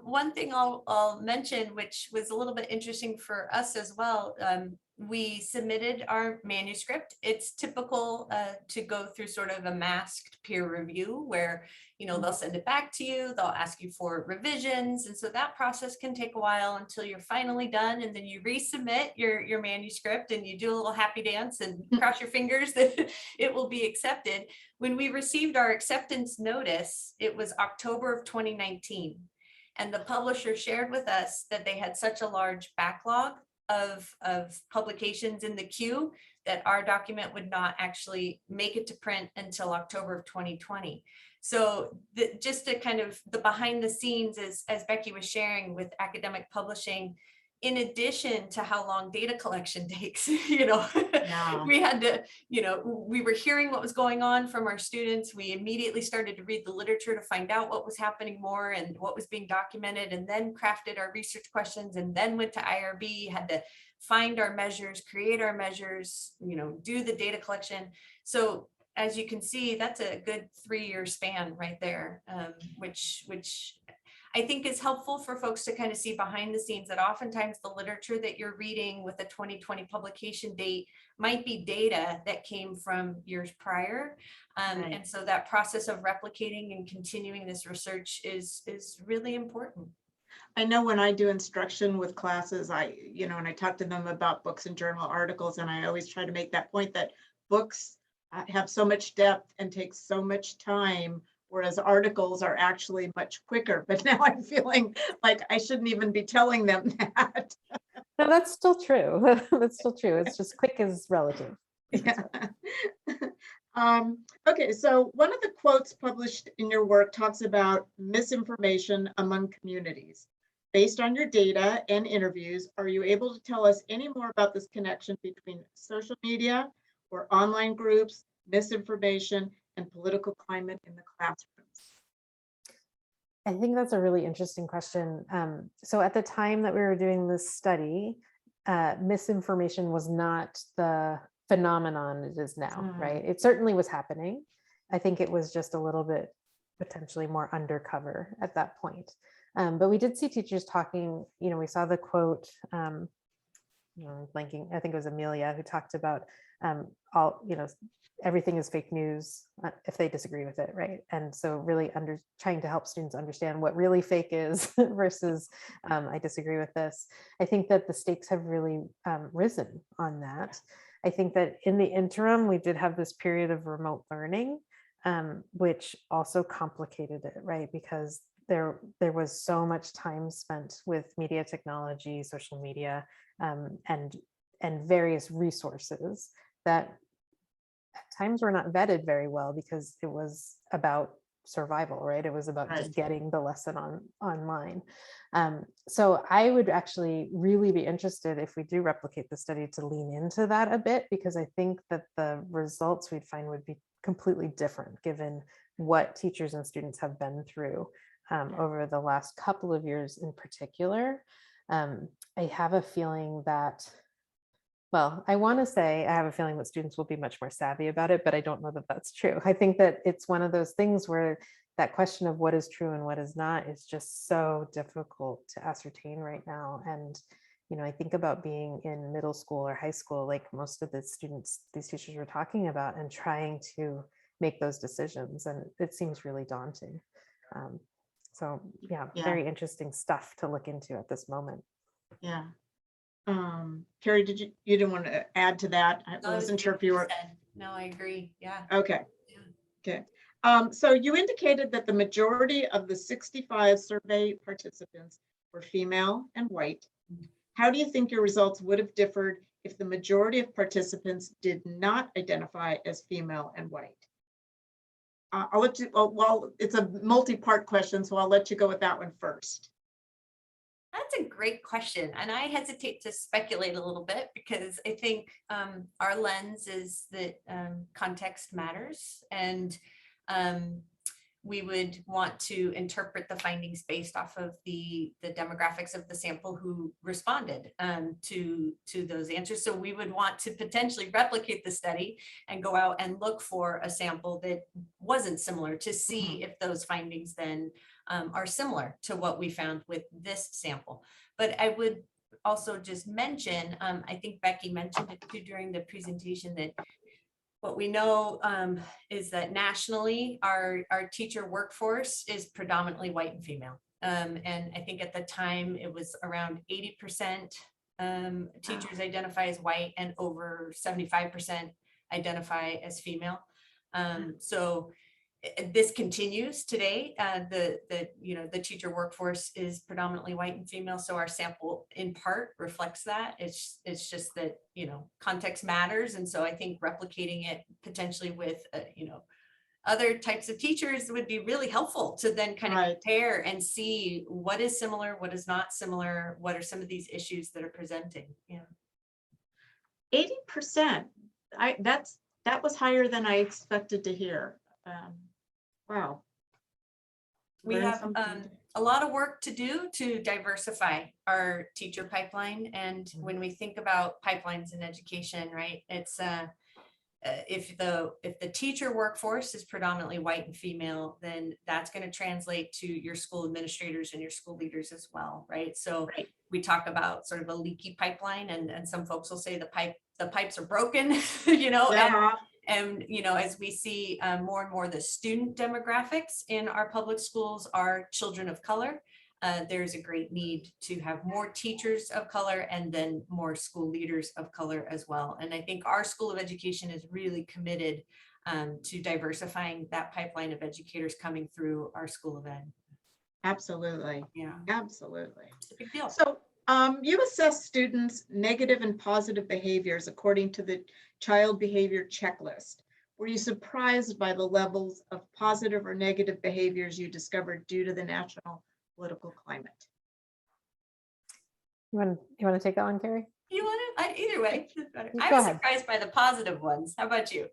One thing I'll mention, which was a little bit interesting for us as well, we submitted our manuscript. It's typical to go through sort of a masked peer review where, they'll send it back to you, they'll ask you for revisions. And so that process can take a while until you're finally done. And then you resubmit your manuscript and you do a little happy dance and cross your fingers that it will be accepted. When we received our acceptance notice, it was October of 2019. And the publisher shared with us that they had such a large backlog of publications in the queue that our document would not actually make it to print until October of 2020. So just to kind of the behind the scenes, as Becky was sharing with academic publishing, in addition to how long data collection takes, Yeah. we had to, we were hearing what was going on from our students. We immediately started to read the literature to find out what was happening more and what was being documented, and then crafted our research questions, and then went to IRB, had to find our measures, create our measures, do the data collection. So as you can see, that's a good 3-year span right there, which I think is helpful for folks to kind of see behind the scenes, that oftentimes the literature that you're reading with a 2020 publication date might be data that came from years prior. Right. And so that process of replicating and continuing this research is really important. I know when I do instruction with classes, and I talk to them about books and journal articles, and I always try to make that point that books have so much depth and take so much time, whereas articles are actually much quicker. But now I'm feeling like I shouldn't even be telling them that. No, that's still true. That's still true. It's just quick is relative. Yeah. Okay, so one of the quotes published in your work talks about misinformation among communities. Based on your data and interviews, are you able to tell us any more about this connection between social media or online groups, misinformation, and political climate in the classrooms? I think that's a really interesting question. So at the time that we were doing this study, misinformation was not the phenomenon it is now, right? It certainly was happening. I think it was just a little bit potentially more undercover at that point. But we did see teachers talking, we saw the quote, blanking, I think it was Amelia who talked about everything is fake news if they disagree with it, right? And so really trying to help students understand what really fake is versus I disagree with this. I think that the stakes have really risen on that. I think that in the interim, we did have this period of remote learning, which also complicated it, right? Because there was so much time spent with media technology, social media, and various resources that at times were not vetted very well, because it was about survival, right? It was about just getting the lesson online. So I would actually really be interested, if we do replicate the study, to lean into that a bit, because I think that the results we'd find would be completely different given what teachers and students have been through over the last couple of years in particular. I have a feeling that, I want to say I have a feeling that students will be much more savvy about it, but I don't know that that's true. I think that it's one of those things where that question of what is true and what is not is just so difficult to ascertain right now. And, I think about being in middle school or high school, like most of the students, these teachers were talking about, and trying to make those decisions. And it seems really daunting. So yeah, very interesting stuff to look into at this moment. Yeah. Karie, you didn't want to add to that? I wasn't sure if you were. No, I agree. Yeah. Okay. Okay. So you indicated that the majority of the 65 survey participants were female and white. How do you think your results would have differed if the majority of participants did not identify as female and white? I'll let you, well, it's a multi-part question, so I'll let you go with that one first. That's a great question. And I hesitate to speculate a little bit, because I think our lens is that context matters. And we would want to interpret the findings based off of the demographics of the sample who responded to those answers. So we would want to potentially replicate the study and go out and look for a sample that wasn't similar, to see if those findings then are similar to what we found with this sample. But I would also just mention, I think Becky mentioned it too during the presentation, that what we know is that nationally, our teacher workforce is predominantly white and female. And I think at the time it was around 80% teachers identify as white, and over 75% identify as female. So this continues today. The teacher workforce is predominantly white and female, so our sample in part reflects that. It's just that context matters, and so I think replicating it potentially with other types of teachers would be really helpful to then kind of Right. compare and see what is similar, what is not similar, what are some of these issues that are presenting. Yeah. 80%. That was higher than I expected to hear. Wow. We Learn have something. a lot of work to do to diversify our teacher pipeline. And when we think about pipelines in education, right, it's if the teacher workforce is predominantly white and female, then that's going to translate to your school administrators and your school leaders as well, right? So Right. we talk about sort of a leaky pipeline, and some folks will say the pipes are broken, you know, Yeah. and you know, as we see more and more the student demographics in our public schools are children of color. There's a great need to have more teachers of color and then more school leaders of color as well. And I think our School of Education is really committed to diversifying that pipeline of educators coming through our School of Ed. Absolutely. Yeah, Absolutely. it's a big deal. So you assess students' negative and positive behaviors according to the child behavior checklist. Were you surprised by the levels of positive or negative behaviors you discovered due to the national political climate? You want to take that one, Karie? You want it? Either way. I Go was ahead. surprised by the positive ones. How about you?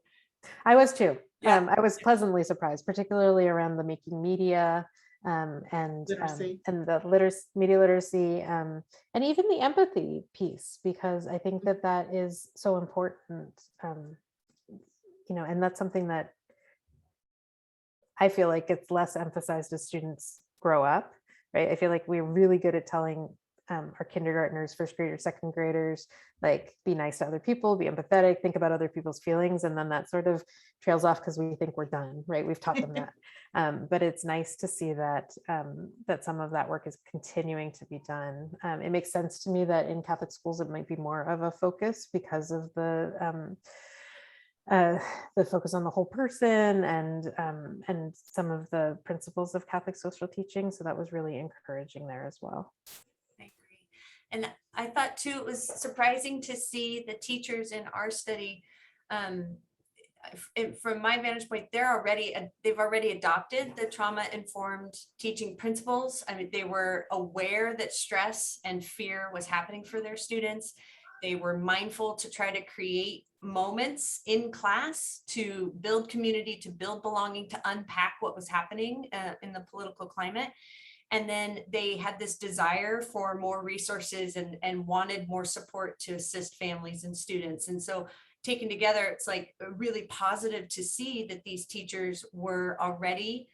I was too. Yeah. I was pleasantly surprised, particularly around the making media and Literacy. and the media literacy and even the empathy piece, because I think that that is so important. You know, and that's something that I feel like it's less emphasized as students grow up, right? I feel like we're really good at telling our kindergartners, first graders, second graders, like be nice to other people, be empathetic, think about other people's feelings. And then that sort of trails off because we think we're done, right? We've taught them that. But it's nice to see that that some of that work is continuing to be done. It makes sense to me that in Catholic schools, it might be more of a focus because of the focus on the whole person and some of the principles of Catholic social teaching. So that was really encouraging there as well. I agree. And I thought too, it was surprising to see the teachers in our study. From my vantage point, they've already adopted the trauma-informed teaching principles. I mean, they were aware that stress and fear was happening for their students. They were mindful to try to create moments in class to build community, to build belonging, to unpack what was happening in the political climate. And then they had this desire for more resources and wanted more support to assist families and students. And so taken together, it's like really positive to see that these teachers were already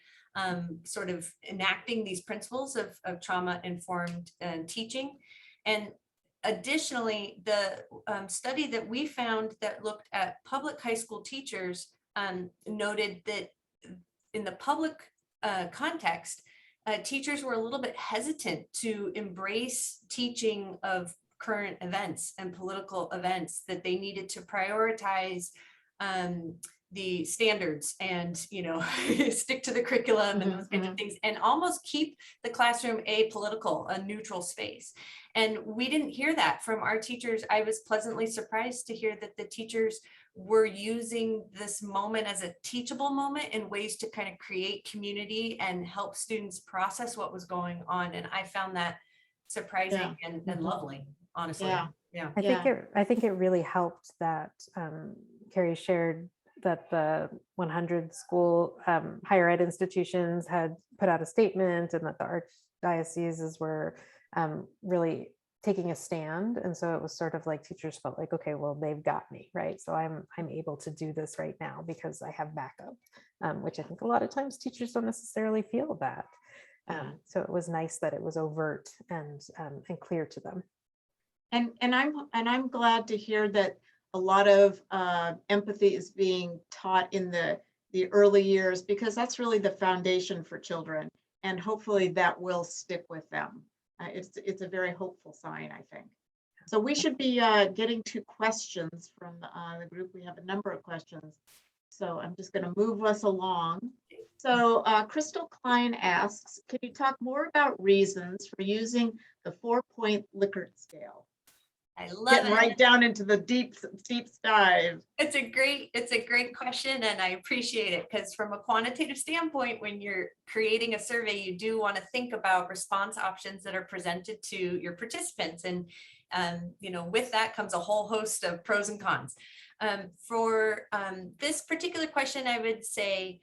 sort of enacting these principles of trauma-informed teaching. And additionally, the study that we found that looked at public high school teachers noted that in the public context, teachers were a little bit hesitant to embrace teaching of current events and political events, that they needed to prioritize the standards and, you know, stick to the curriculum and those kinds of things, and almost keep the classroom apolitical, a neutral space. And we didn't hear that from our teachers. I was pleasantly surprised to hear that the teachers were using this moment as a teachable moment in ways to kind of create community and help students process what was going on. And I found that surprising and lovely, honestly. Yeah. I think it really helped that Karie shared that the 100 school higher ed institutions had put out a statement, and that the archdioceses were really taking a stand. And so it was sort of like teachers felt like, okay, well, they've got me, right? So I'm able to do this right now because I have backup, which I think a lot of times teachers don't necessarily feel that. So it was nice that it was overt and clear to them. And I'm glad to hear that a lot of empathy is being taught in the early years, because that's really the foundation for children, and hopefully that will stick with them. It's a very hopeful sign, I think. So we should be getting to questions from the group. We have a number of questions, so I'm just going to move us along. So Crystal Klein asks, can you talk more about reasons for using the 4-point Likert scale? I love Getting it. right down into the deep dive. It's a great question, and I appreciate it, because from a quantitative standpoint, when you're creating a survey, you do want to think about response options that are presented to your participants. And with that comes a whole host of pros and cons. For this particular question, I would say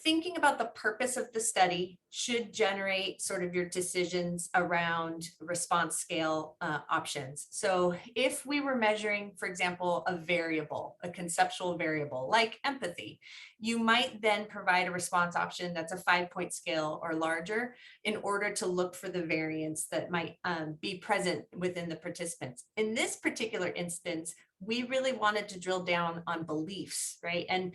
thinking about the purpose of the study should generate sort of your decisions around response scale options. So if we were measuring, for example, a variable, a conceptual variable like empathy, you might then provide a response option that's a 5-point scale or larger in order to look for the variance that might be present within the participants. In this particular instance, we really wanted to drill down on beliefs, right? And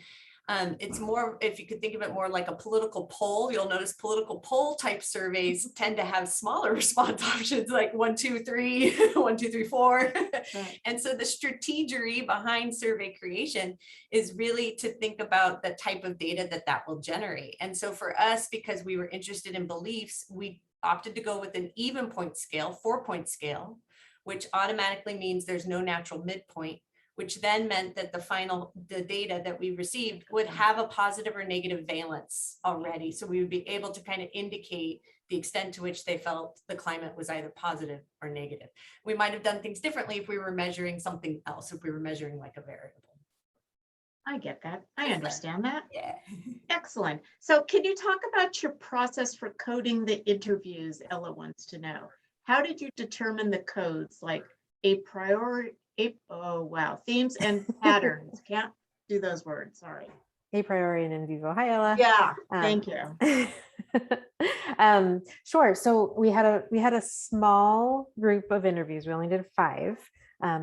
it's more, if you could think of it more like a political poll, you'll notice political poll type surveys tend to have smaller response options like 1, 2, 3, 1, 2, 3, 4. Right. And so the strategery behind survey creation is really to think about the type of data that will generate. And so for us, because we were interested in beliefs, we opted to go with an even point scale, 4-point scale, which automatically means there's no natural midpoint, which then meant that the data that we received would have a positive or negative valence already. So we would be able to kind of indicate the extent to which they felt the climate was either positive or negative. We might have done things differently if we were measuring something else, if we were measuring like a variable. I get that. I understand that. Yeah. Excellent. So can you talk about your process for coding the interviews? Ella wants to know. How did you determine the codes, like themes and patterns? Can't do those words, sorry. A priori and in vivo. Hi, Ella. Yeah, thank you. Sure. So we had a small group of interviews. We only did 5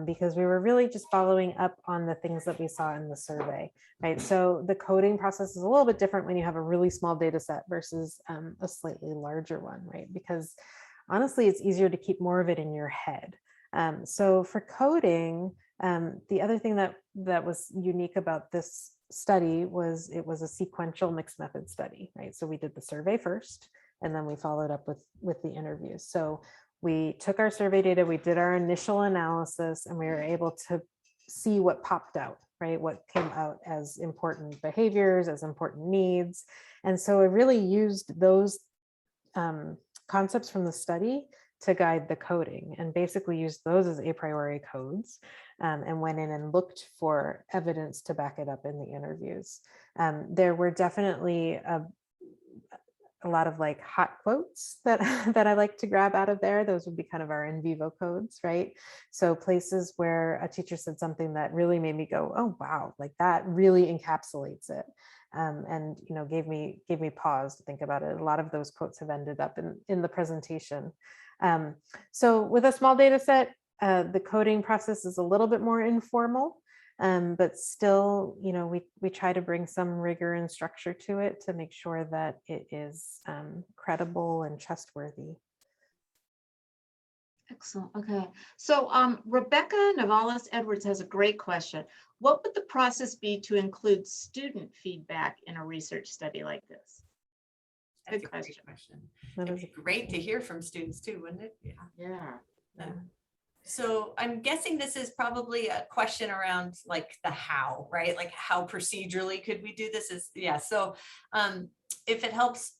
because we were really just following up on the things that we saw in the survey, right? So the coding process is a little bit different when you have a really small data set versus a slightly larger one, right? Because honestly, it's easier to keep more of it in your head. So for coding, the other thing that was unique about this study was it was a sequential mixed method study, right? So we did the survey first, and then we followed up with the interviews. So we took our survey data, we did our initial analysis, and we were able to see what popped out, right? What came out as important behaviors, as important needs. And so I really used those concepts from the study to guide the coding, and basically used those as a priori codes, and went in and looked for evidence to back it up in the interviews. There were definitely a lot of like hot quotes that that I like to grab out of there. Those would be kind of our in vivo codes, right? So places where a teacher said something that really made me go, oh wow, like that really encapsulates it. And gave me pause to think about it. A lot of those quotes have ended up in the presentation. So with a small data set, the coding process is a little bit more informal, but still, we try to bring some rigor and structure to it to make sure that it is credible and trustworthy. Excellent. Okay. So Rebecca Navalis Edwards has a great question. What would the process be to include student feedback in a research study like this? That's Good a great question. It'd be great to hear from students too, wouldn't it? Yeah. So I'm guessing this is probably a question around like the how, right? Like how procedurally could we do this? So if it helps,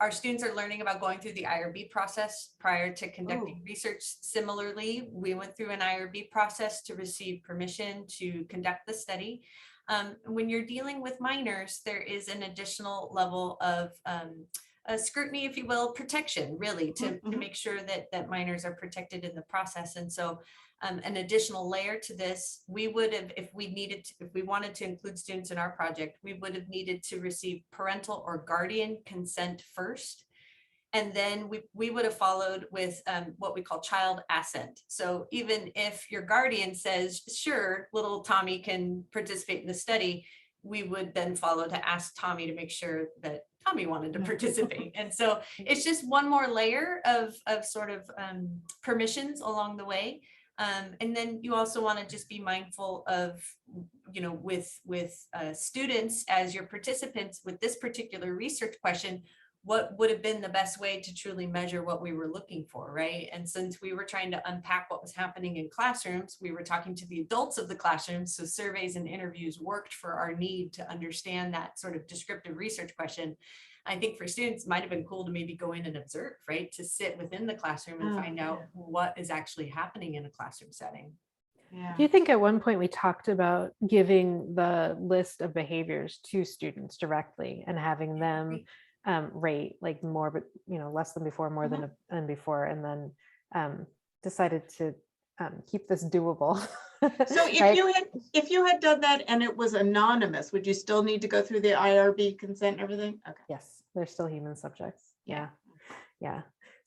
our students are learning about going through the IRB process prior to conducting research. Similarly, we went through an IRB process to receive permission to conduct the study. When you're dealing with minors, there is an additional level of scrutiny, if you will, protection, really, to make sure that minors are protected in the process. And so an additional layer to this, we would have, if we wanted to include students in our project, we would have needed to receive parental or guardian consent first. And then we would have followed with what we call child assent. So even if your guardian says, sure, little Tommy can participate in the study, we would then follow to ask Tommy to make sure that Tommy wanted to participate. And so it's just one more layer of sort of permissions along the way. And then you also want to just be mindful of, with students as your participants with this particular research question, what would have been the best way to truly measure what we were looking for, right? And since we were trying to unpack what was happening in classrooms, we were talking to the adults of the classrooms. So surveys and interviews worked for our need to understand that sort of descriptive research question. I think for students, it might have been cool to maybe go in and observe, right? To sit within the classroom and find out what is actually happening in a classroom setting. Do you think at one point we talked about giving the list of behaviors to students directly and having them rate like more, but less than before, more than before, and then decided to keep this doable? So if you had done that and it was anonymous, would you still need to go through the IRB consent and everything? Okay. Yes, they're still human subjects. Yeah.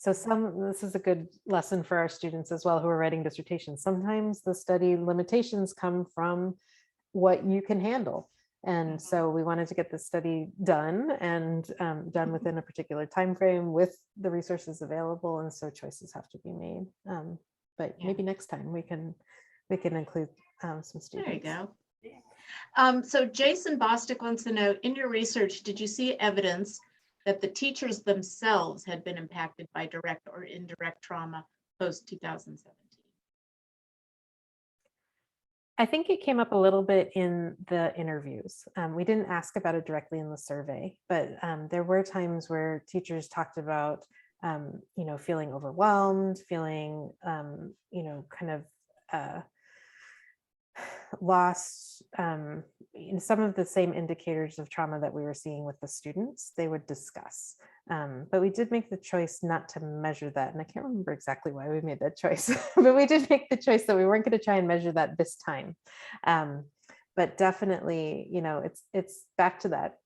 So this is a good lesson for our students as well who are writing dissertations. Sometimes the study limitations come from what you can handle. And so we wanted to get this study done and done within a particular time frame with the resources available. And so choices have to be made. But maybe next time we can include some students. There you go. So Jason Bostick wants to know, in your research, did you see evidence that the teachers themselves had been impacted by direct or indirect trauma post 2017? I think it came up a little bit in the interviews. We didn't ask about it directly in the survey, but there were times where teachers talked about, feeling overwhelmed, feeling, kind of lost. Some of the same indicators of trauma that we were seeing with the students, they would discuss. But we did make the choice not to measure that. And I can't remember exactly why we made that choice, but we did make the choice that we weren't going to try and measure that this time. But definitely, it's back to that,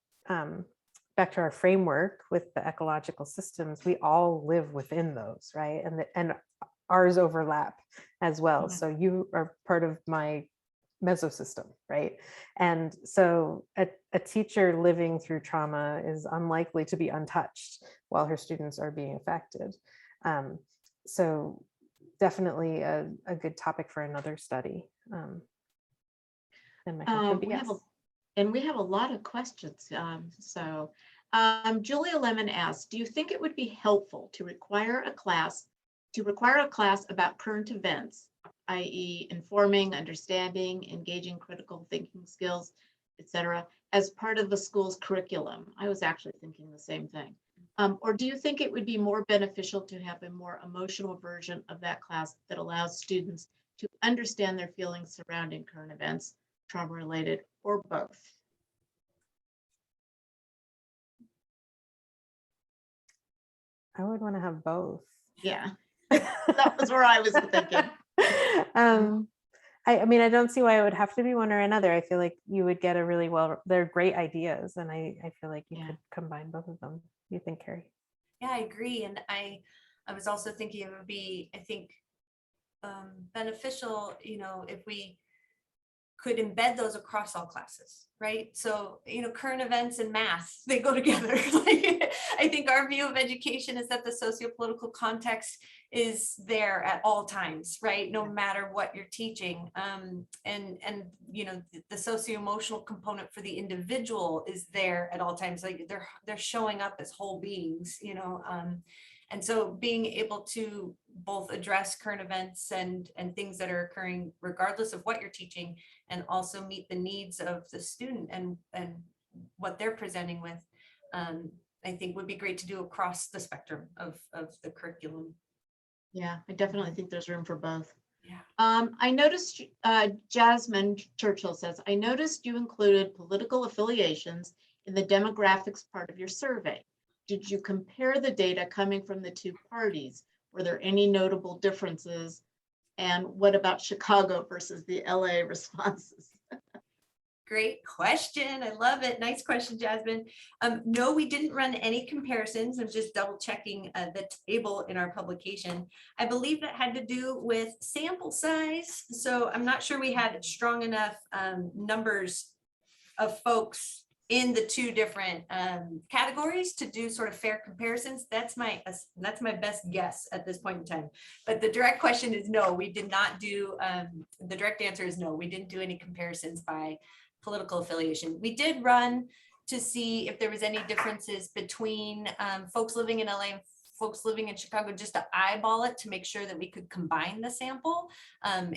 back to our framework with the ecological systems. We all live within those, right? And ours overlap as well. So you are part of my mesosystem, right? And so a teacher living through trauma is unlikely to be untouched while her students are being affected. So definitely a good topic for another study. And we have a lot of questions. Julia Lemon asks, do you think it would be helpful to require a class about current events, i.e. informing, understanding, engaging critical thinking skills, etc., as part of the school's curriculum? I was actually thinking the same thing. Or do you think it would be more beneficial to have a more emotional version of that class that allows students to understand their feelings surrounding current events, trauma-related, or both? I would want to have both. Yeah. That was where I was thinking. I mean, I don't see why it would have to be one or another. I feel like you would get they're great ideas. And I feel like you could combine both of them. You think, Karie? Yeah, I agree. And I was also thinking it would be, I think, beneficial, if we could embed those across all classes, right? So, current events and math, they go together. I think our view of education is that the socio-political context is there at all times, right? No matter what you're teaching. And the socio-emotional component for the individual is there at all times. Like they're showing up as whole beings, and so being able to both address current events and things that are occurring regardless of what you're teaching, and also meet the needs of the student and what they're presenting with, I think would be great to do across the spectrum of the curriculum. Yeah, I definitely think there's room for both. Yeah. I noticed, Jasmine Churchill says, I noticed you included political affiliations in the demographics part of your survey. Did you compare the data coming from the two parties? Were there any notable differences? And what about Chicago versus the LA responses? Great question. I love it. Nice question, Jasmine. No, we didn't run any comparisons. I'm just double checking the table in our publication. I believe that had to do with sample size. So I'm not sure we had strong enough numbers of folks in the two different categories to do sort of fair comparisons. That's my best guess at this point in time. But the direct question is no, we did not do, the direct answer is no, we didn't do any comparisons by political affiliation. We did run to see if there was any differences between folks living in LA and folks living in Chicago, just to eyeball it to make sure that we could combine the sample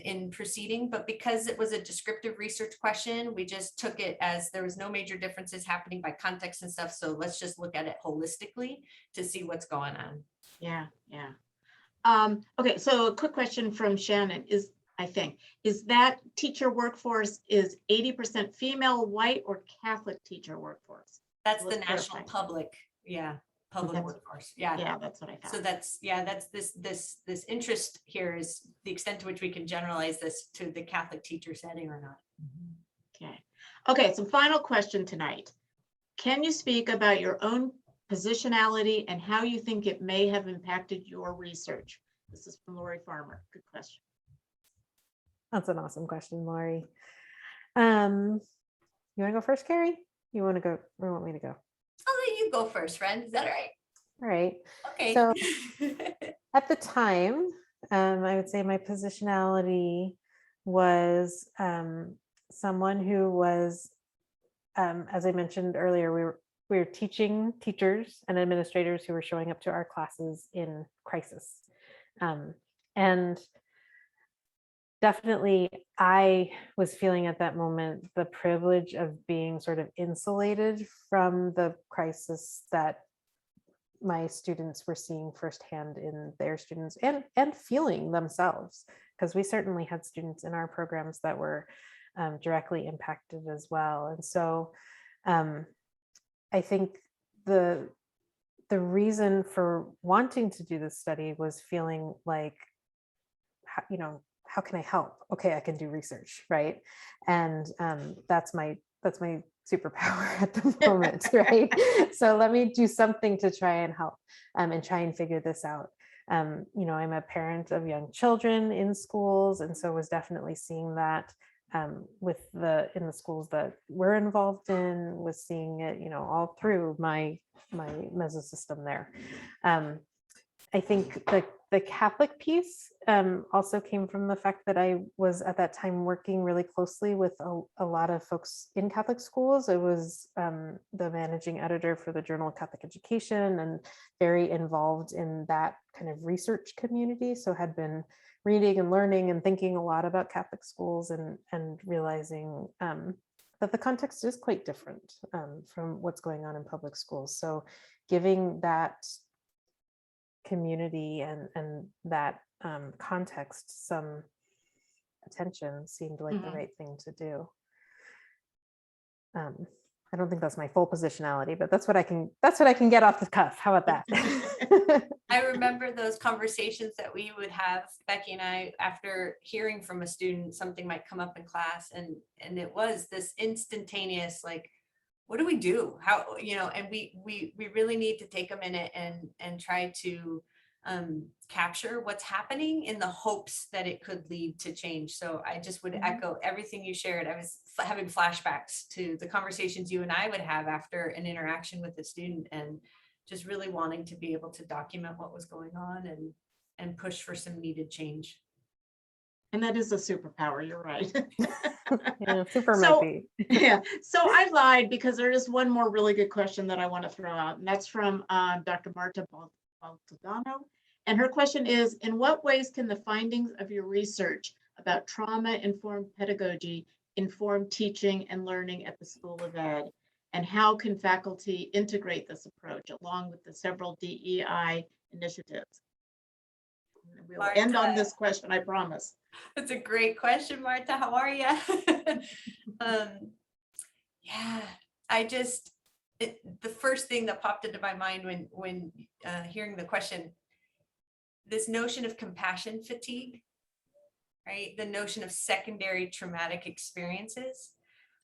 in proceeding. But because it was a descriptive research question, we just took it as there was no major differences happening by context and stuff. So let's just look at it holistically to see what's going on. Yeah, yeah. Okay, so a quick question from Shannon is that teacher workforce is 80% female, white, or Catholic teacher workforce? That's Let's the national clarify. public, public workforce. Yeah, that's what I So thought. that's this interest here is the extent to which we can generalize this to the Catholic teacher setting or not. Okay, so final question tonight. Can you speak about your own positionality and how you think it may have impacted your research? This is from Lori Farmer. Good question. That's an awesome question, Lori. You want to go first, Karie? You want to go or want me to go? I'll let you go first, friend. Is that all right? All right. Okay. So at the time, I would say my positionality was someone who was, as I mentioned earlier, we were teaching teachers and administrators who were showing up to our classes in crisis. And definitely I was feeling at that moment the privilege of being sort of insulated from the crisis that my students were seeing firsthand in their students and feeling themselves, because we certainly had students in our programs that were directly impacted as well. And so I think the reason for wanting to do this study was feeling like, how can I help? Okay, I can do research, right? And that's my superpower at the moment, right? So let me do something to try and help and try and figure this out. I'm a parent of young children in schools, and so was definitely seeing that in the schools that we're involved in, was seeing it, all through my mesosystem there. I think the Catholic piece also came from the fact that I was at that time working really closely with a lot of folks in Catholic schools. I was the managing editor for the Journal of Catholic Education and very involved in that kind of research community. So had been reading and learning and thinking a lot about Catholic schools and realizing that the context is quite different from what's going on in public schools. So giving that community and that context some attention seemed like the right thing to do. I don't think that's my full positionality, but that's what I can get off the cuff. How about that? I remember those conversations that we would have, Becky and I, after hearing from a student, something might come up in class, and it was this instantaneous, like, what do we do? How, and we really need to take a minute and try to capture what's happening in the hopes that it could lead to change. So I just would echo everything you shared. I was having flashbacks to the conversations you and I would have after an interaction with a student, and just really wanting to be able to document what was going on and push for some needed change. And that is a superpower, you're right. Yeah, super So, might be. Yeah, so I lied because there is one more really good question that I want to throw out, and that's from Dr. Marta Baltodano. And her question is, in what ways can the findings of your research about trauma-informed pedagogy inform teaching and learning at the School of Ed? And how can faculty integrate this approach along with the several DEI initiatives? We'll end on this question, I promise. That's a great question, Marta. How are you? Yeah, the first thing that popped into my mind when hearing the question, this notion of compassion fatigue, right? The notion of secondary traumatic experiences,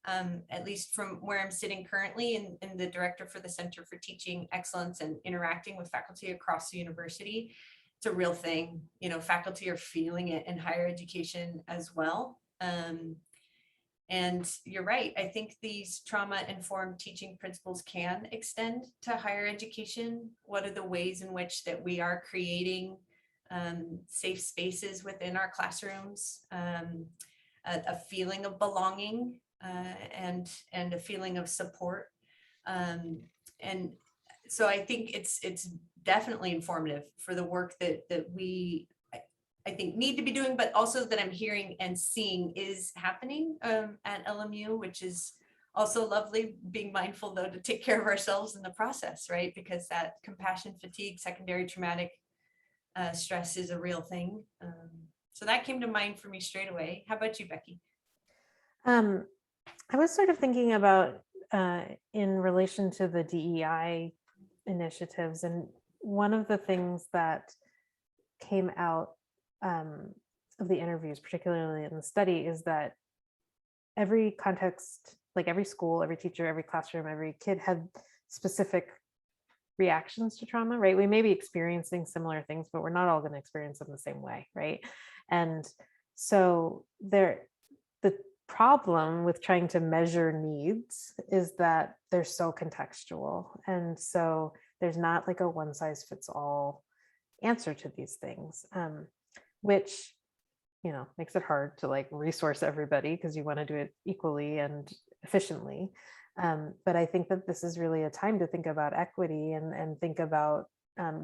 at least from where I'm sitting currently in the director for the Center for Teaching Excellence and interacting with faculty across the university. It's a real thing. Faculty are feeling it in higher education as well. And you're right. I think these trauma-informed teaching principles can extend to higher education. What are the ways in which that we are creating safe spaces within our classrooms, a feeling of belonging and a feeling of support And so I think it's definitely informative for the work that we, I think, need to be doing, but also that I'm hearing and seeing is happening at LMU, which is also lovely. Being mindful, though, to take care of ourselves in the process, right? Because that compassion fatigue, secondary traumatic stress is a real thing. So that came to mind for me straight away. How about you, Becky? I was sort of thinking about in relation to the DEI initiatives, and one of the things that came out of the interviews, particularly in the study, is that every context, like every school, every teacher, every classroom, every kid had specific reactions to trauma, right? We may be experiencing similar things, but we're not all going to experience them the same way, right? And so the problem with trying to measure needs is that they're so contextual. And so there's not like a one size fits all answer to these things, which, you know, makes it hard to like resource everybody because you want to do it equally and efficiently. But I think that this is really a time to think about equity and think about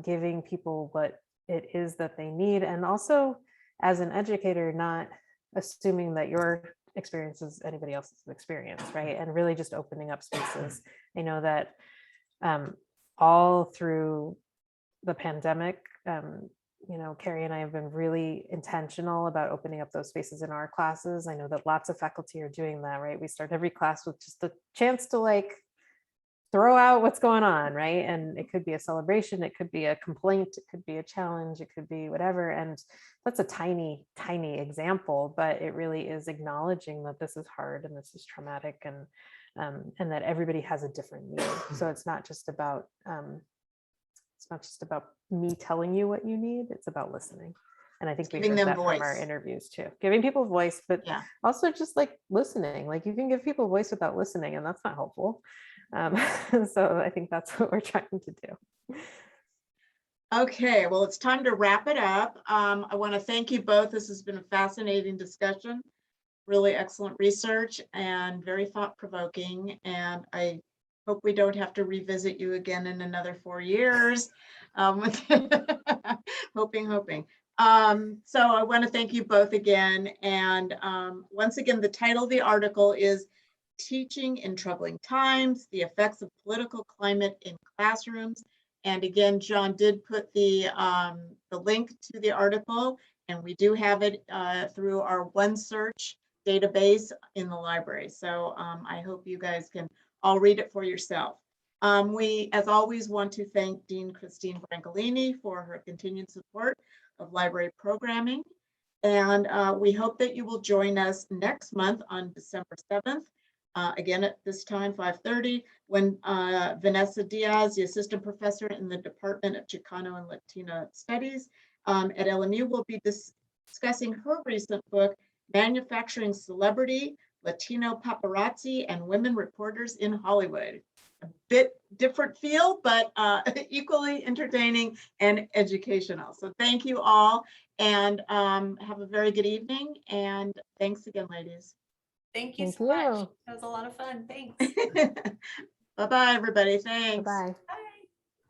giving people what it is that they need. And also, as an educator, not assuming that your experience is anybody else's experience, right? And really just opening up spaces. I know that all through the pandemic, you know, Karie and I have been really intentional about opening up those spaces in our classes. I know that lots of faculty are doing that, right? We start every class with just a chance to like throw out what's going on, right? And it could be a celebration, it could be a complaint, it could be a challenge, it could be whatever. And that's a tiny, tiny example, but it really is acknowledging that this is hard and this is traumatic, and that everybody has a different need. So it's not just about me telling you what you need, it's about listening. And I think we Giving heard them that from our voice. interviews too, giving people voice, but Yeah. also just like listening. Like you can give people voice without listening, and that's not helpful. So I think that's what we're trying to do. Okay, well, it's time to wrap it up. I want to thank you both. This has been a fascinating discussion, really excellent research and very thought-provoking. And I hope we don't have to revisit you again in another 4 years. Hoping. So I want to thank you both again. And once again, the title of the article is Teaching in Troubling Times, the Effects of Political Climate in Classrooms. And again, John did put the link to the article, and we do have it through our OneSearch database in the library. So I hope you guys can all read it for yourself. We, as always, want to thank Dean Christine Brancolini for her continued support of library programming. And we hope that you will join us next month on December 7th. Again, at this time, 5:30, when Vanessa Diaz, the assistant professor in the Department of Chicano and Latina Studies at LMU, will be discussing her recent book, Manufacturing Celebrity, Latino Paparazzi and Women Reporters in Hollywood. A bit different feel, but equally entertaining and educational. So thank you all, and have a very good evening. And thanks again, ladies. Thank you Thank so much. you. That was a lot of fun. Thanks. Bye-bye, everybody. Thanks. Bye-bye. Bye.